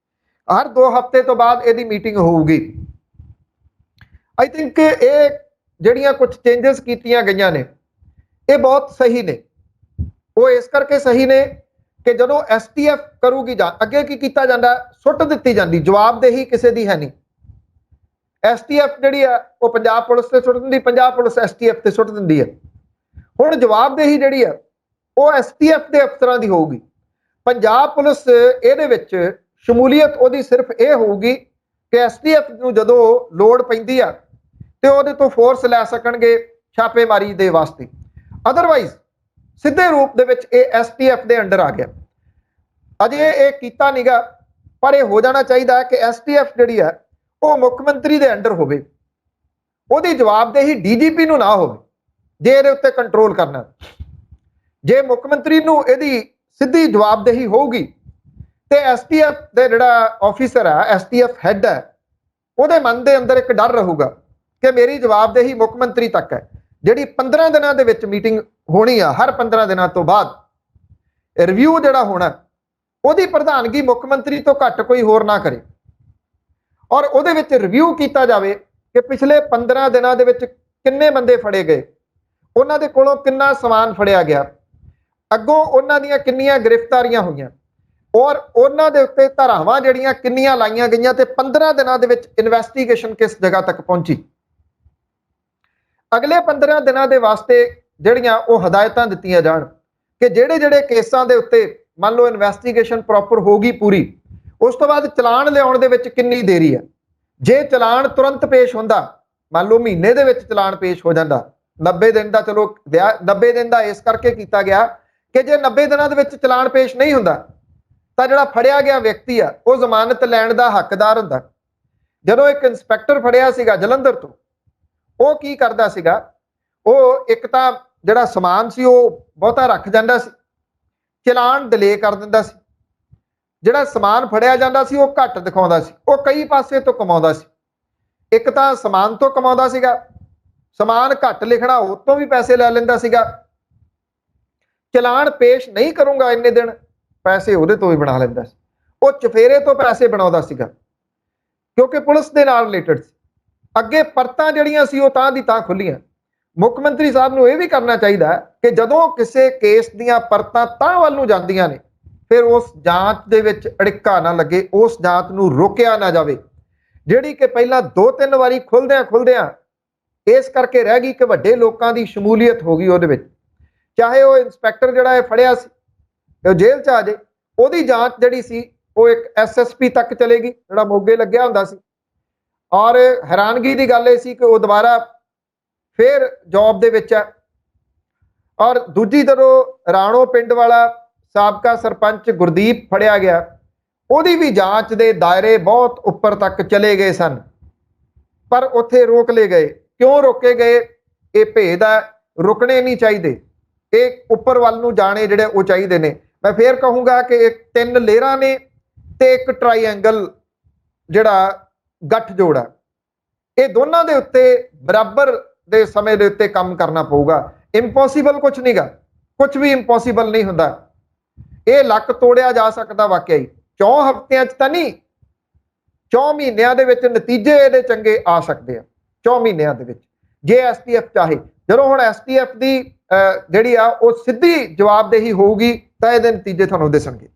ਹਰ 2 ਹਫ਼ਤੇ ਤੋਂ ਬਾਅਦ ਇਹਦੀ ਮੀਟਿੰਗ ਹੋਊਗੀ। ਆਈ ਥਿੰਕ ਇਹ ਜਿਹੜੀਆਂ ਕੁਝ ਚੇਂਜਸ ਕੀਤੀਆਂ ਗਈਆਂ ਨੇ ਇਹ ਬਹੁਤ ਸਹੀ ਨੇ। ਉਹ ਇਸ ਕਰਕੇ ਸਹੀ ਨੇ ਕਿ ਜਦੋਂ STF ਕਰੂਗੀ ਜਾਂ ਅੱਗੇ ਕੀ ਕੀਤਾ ਜਾਂਦਾ, ਸੁੱਟ ਦਿੱਤੀ ਜਾਂਦੀ, ਜਵਾਬਦੇਹੀ ਕਿਸੇ ਦੀ ਹੈ ਨਹੀਂ। STF ਜਿਹੜੀ ਆ ਉਹ ਪੰਜਾਬ ਪੁਲਿਸ ਤੇ ਸੁੱਟ ਦਿੰਦੀ, ਪੰਜਾਬ ਪੁਲਿਸ STF ਤੇ ਸੁੱਟ ਦਿੰਦੀ ਹੈ। ਹੁਣ ਜਵਾਬਦੇਹੀ ਜਿਹੜੀ ਆ ਉਹ STF ਦੇ ਅਫਸਰਾਂ ਦੀ ਹੋਊਗੀ। ਪੰਜਾਬ ਪੁਲਿਸ ਇਹਦੇ ਵਿੱਚ ਸ਼ਮੂਲੀਅਤ ਉਹਦੀ ਸਿਰਫ ਇਹ ਹੋਊਗੀ ਕਿ STF ਨੂੰ ਜਦੋਂ ਲੋੜ ਪੈਂਦੀ ਆ ਤੇ ਉਹਦੇ ਤੋਂ ਫੋਰਸ ਲੈ ਸਕਣਗੇ ਛਾਪੇਮਾਰੀ ਦੇ ਵਾਸਤੇ। ਅਦਰਵਾਈਜ਼ ਸਿੱਧੇ ਰੂਪ ਦੇ ਵਿੱਚ ਇਹ STF ਦੇ ਅੰਡਰ ਆ ਗਿਆ। ਅਜੇ ਇਹ ਕੀਤਾ ਨੀਗਾ, ਪਰ ਇਹ ਹੋ ਜਾਣਾ ਚਾਹੀਦਾ ਕਿ STF ਜਿਹੜੀ ਹੈ ਉਹ ਮੁੱਖ ਮੰਤਰੀ ਦੇ ਅੰਡਰ ਹੋਵੇ। ਉਹਦੀ ਜਵਾਬਦੇਹੀ DGP ਨੂੰ ਨਾ ਹੋਵੇ ਜੇ ਇਹਦੇ ਉੱਤੇ ਕੰਟਰੋਲ ਕਰਨਾ। ਜੇ ਮੁੱਖ ਮੰਤਰੀ ਨੂੰ ਇਹਦੀ ਸਿੱਧੀ ਜਵਾਬਦੇਹੀ ਹੋਊਗੀ ਤੇ STF ਦੇ ਜਿਹੜਾ ਆਫੀਸਰ ਹੈ, STF ਹੈਡ ਹੈ, ਉਹਦੇ ਮਨ ਦੇ ਅੰਦਰ ਇੱਕ ਡਰ ਰਹੂਗਾ ਕਿ ਮੇਰੀ ਜਵਾਬਦੇਹੀ ਮੁੱਖ ਮੰਤਰੀ ਤੱਕ ਹੈ। ਜਿਹੜੀ 15 ਦਿਨਾਂ ਦੇ ਵਿੱਚ ਮੀਟਿੰਗ ਹੋਣੀ ਆ, ਹਰ 15 ਦਿਨਾਂ ਤੋਂ ਬਾਅਦ ਰਿਵਿਊ ਜਿਹੜਾ ਹੋਣਾ, ਉਹਦੀ ਪ੍ਰਧਾਨਗੀ ਮੁੱਖ ਮੰਤਰੀ ਤੋਂ ਘੱਟ ਕੋਈ ਹੋਰ ਨਾ ਕਰੇ ਔਰ ਉਹਦੇ ਵਿੱਚ ਰਿਵਿਊ ਕੀਤਾ ਜਾਵੇ ਕਿ ਪਿਛਲੇ 15 ਦਿਨਾਂ ਦੇ ਵਿੱਚ ਕਿੰਨੇ ਬੰਦੇ ਫੜੇ ਗਏ, ਉਹਨਾਂ ਦੇ ਕੋਲੋਂ ਕਿੰਨਾ ਸਮਾਨ ਫੜਿਆ ਗਿਆ, ਅੱਗੋਂ ਉਹਨਾਂ ਦੀਆਂ ਕਿੰਨੀਆਂ ਗ੍ਰਿਫਤਾਰੀਆਂ ਹੋਈਆਂ ਔਰ ਉਹਨਾਂ ਦੇ ਉੱਤੇ ਧਾਰਾਵਾਂ ਜਿਹੜੀਆਂ ਕਿੰਨੀਆਂ ਲਾਈਆਂ ਗਈਆਂ ਤੇ 15 ਦਿਨਾਂ ਦੇ ਵਿੱਚ ਇਨਵੈਸਟੀਗੇਸ਼ਨ ਕਿਸ ਜਗ੍ਹਾ ਤੱਕ ਪਹੁੰਚੀ। ਅਗਲੇ 15 ਦਿਨਾਂ ਦੇ ਵਾਸਤੇ ਜਿਹੜੀਆਂ ਉਹ ਹਦਾਇਤਾਂ ਦਿੱਤੀਆਂ ਜਾਣ ਕਿ ਜਿਹੜੇ ਕੇਸਾਂ ਦੇ ਉੱਤੇ ਮੰਨ ਲਓ ਇਨਵੈਸਟੀਗੇਸ਼ਨ ਪ੍ਰੋਪਰ ਹੋ ਗਈ ਪੂਰੀ, ਉਸ ਤੋਂ ਬਾਅਦ ਚਲਾਨ ਲਿਆਉਣ ਦੇ ਵਿੱਚ ਕਿੰਨੀ ਦੇਰੀ ਹੈ। ਜੇ ਚਲਾਨ ਤੁਰੰਤ ਪੇਸ਼ ਹੁੰਦਾ, ਮੰਨ ਲਓ ਮਹੀਨੇ ਦੇ ਵਿੱਚ ਚਲਾਨ ਪੇਸ਼ ਹੋ ਜਾਂਦਾ, 90 ਦਿਨ ਦਾ, ਚਲੋ 90 ਦਿਨ ਦਾ ਇਸ ਕਰਕੇ ਕੀਤਾ ਗਿਆ ਕਿ ਜੇ 90 ਦਿਨਾਂ ਦੇ ਵਿੱਚ ਚਲਾਨ ਪੇਸ਼ ਨਹੀਂ ਹੁੰਦਾ ਤਾਂ ਜਿਹੜਾ ਫੜਿਆ ਗਿਆ ਵਿਅਕਤੀ ਆ ਉਹ ਜ਼ਮਾਨਤ ਲੈਣ ਦਾ ਹੱਕਦਾਰ ਹੁੰਦਾ। ਜਦੋਂ ਇੱਕ ਇੰਸਪੈਕਟਰ ਫੜਿਆ ਸੀਗਾ ਜਲੰਧਰ ਤੋਂ, ਉਹ ਕੀ ਕਰਦਾ ਸੀਗਾ, ਉਹ ਇੱਕ ਤਾਂ ਜਿਹੜਾ ਸਮਾਨ ਸੀ ਉਹ ਬਹੁਤਾ ਰੱਖ ਜਾਂਦਾ ਸੀ, ਚਲਾਨ ਡਿਲੇ ਕਰ ਦਿੰਦਾ ਸੀ, ਜਿਹੜਾ ਸਮਾਨ ਫੜਿਆ ਜਾਂਦਾ ਸੀ ਉਹ ਘੱਟ ਦਿਖਾਉਂਦਾ ਸੀ, ਉਹ ਕਈ ਪਾਸੇ ਤੋਂ ਕਮਾਉਂਦਾ ਸੀ। ਇੱਕ ਤਾਂ ਸਮਾਨ ਤੋਂ ਕਮਾਉਂਦਾ ਸੀਗਾ, ਸਮਾਨ ਘੱਟ ਲਿਖਣਾ ਉਹ ਤੋਂ ਵੀ ਪੈਸੇ ਲੈ ਲੈਂਦਾ ਸੀਗਾ, ਚਲਾਨ ਪੇਸ਼ ਨਹੀਂ ਕਰੂੰਗਾ ਇੰਨੇ ਦਿਨ, ਪੈਸੇ ਉਹਦੇ ਤੋਂ ਵੀ ਬਣਾ ਲੈਂਦਾ ਸੀ। ਉਹ ਚਫੇਰੇ ਤੋਂ ਪੈਸੇ ਬਣਾਉਂਦਾ ਸੀਗਾ ਕਿਉਂਕਿ ਪੁਲਿਸ ਦੇ ਨਾਲ ਰਿਲੇਟਡ ਸੀ। ਅੱਗੇ ਪਰਤਾਂ ਜਿਹੜੀਆਂ ਸੀ ਉਹ ਤਾਂ ਦੀ ਤਾਂ ਖੁੱਲੀਆਂ। ਮੁੱਖ ਮੰਤਰੀ ਸਾਹਿਬ ਨੂੰ ਇਹ ਵੀ ਕਰਨਾ ਚਾਹੀਦਾ ਕਿ ਜਦੋਂ ਕਿਸੇ ਕੇਸ ਦੀਆਂ ਪਰਤਾਂ ਤਾਂ ਵੱਲ ਨੂੰ ਜਾਂਦੀਆਂ ਨੇ ਫਿਰ ਉਸ ਜਾਂਚ ਦੇ ਵਿੱਚ ਅੜਿੱਕਾ ਨਾ ਲੱਗੇ, ਉਸ ਜਾਂਚ ਨੂੰ ਰੋਕਿਆ ਨਾ ਜਾਵੇ, ਜਿਹੜੀ ਕਿ ਪਹਿਲਾਂ 2-3 ਵਾਰੀ ਖੁੱਲਦਿਆਂ ਇਸ ਕਰਕੇ ਰਹਿ ਗਈ ਕਿ ਵੱਡੇ ਲੋਕਾਂ ਦੀ ਸ਼ਮੂਲੀਅਤ ਹੋ ਗਈ ਉਹਦੇ ਵਿੱਚ। ਚਾਹੇ ਉਹ ਇੰਸਪੈਕਟਰ ਜਿਹੜਾ ਇਹ ਫੜਿਆ ਸੀ ਉਹ ਜੇਲ੍ਹ 'ਚ ਆ ਜਾਏ, ਉਹਦੀ ਜਾਂਚ ਜਿਹੜੀ ਸੀ ਉਹ ਇੱਕ SSP ਤੱਕ ਚਲੇਗੀ ਜਿਹੜਾ ਮੋਗੇ ਲੱਗਿਆ ਹੁੰਦਾ ਸੀ। ਔਰ ਹੈਰਾਨਗੀ ਦੀ ਗੱਲ ਇਹ ਸੀ ਕਿ ਉਹ ਦੁਬਾਰਾ ਫਿਰ ਜੌਬ ਦੇ ਵਿੱਚ ਹੈ। ਔਰ ਦੂਜੀ ਜਦੋਂ ਰਾਣੋ ਪਿੰਡ ਵਾਲਾ ਸਾਬਕਾ ਸਰਪੰਚ ਗੁਰਦੀਪ ਫੜਿਆ ਗਿਆ, ਉਹਦੀ ਵੀ ਜਾਂਚ ਦੇ ਦਾਇਰੇ ਬਹੁਤ ਉੱਪਰ ਤੱਕ ਚਲੇ ਗਏ ਸਨ, ਪਰ ਉੱਥੇ ਰੋਕ ਲਏ ਗਏ। ਕਿਉਂ ਰੋਕੇ ਗਏ? ਇਹ ਭੇਦ ਹੈ, ਰੁਕਣੇ ਨਹੀਂ ਚਾਹੀਦੇ, ਇਹ ਉੱਪਰ ਵੱਲ ਨੂੰ ਜਾਣੇ ਜਿਹੜੇ ਉਹ ਚਾਹੀਦੇ ਨੇ। ਮੈਂ ਫੇਰ ਕਹੂੰਗਾ ਕਿ ਇੱਕ 3 ਲੇਅਰਾਂ ਨੇ ਤੇ ਇੱਕ ਟਰਾਈਐਂਗਲ ਜਿਹੜਾ ਗੱਠਜੋੜ ਹੈ, ਇਹ ਦੋਨਾਂ ਦੇ ਉੱਤੇ ਬਰਾਬਰ ਦੇ ਸਮੇਂ ਦੇ ਉੱਤੇ ਕੰਮ ਕਰਨਾ ਪਊਗਾ। ਇੰਪੋਸੀਬਲ ਕੁਝ ਨਹੀਂਗਾ, ਕੁਝ ਵੀ ਇੰਪੋਸੀਬਲ ਨਹੀਂ ਹੁੰਦਾ। ਇਹ ਲੱਕ ਤੋੜਿਆ ਜਾ ਸਕਦਾ ਵਾਕਿਆ ਹੀ 4 ਹਫ਼ਤਿਆਂ 'ਚ ਤਾਂ ਨਹੀਂ, 4 ਮਹੀਨਿਆਂ ਦੇ ਵਿੱਚ ਨਤੀਜੇ ਇਹਦੇ ਚੰਗੇ ਆ ਸਕਦੇ ਆ। 4 ਮਹੀਨਿਆਂ ਦੇ ਵਿੱਚ ਜੇ STF ਚਾਹੇ। ਜਦੋਂ ਹੁਣ STF ਦੀ ਜਿਹੜੀ ਆ ਉਹ ਸਿੱਧੀ ਜਵਾਬਦੇਹੀ ਹੋਊਗੀ ਤਾਂ ਇਹਦੇ ਨਤੀਜੇ ਤੁਹਾਨੂੰ ਦਿਸਣਗੇ।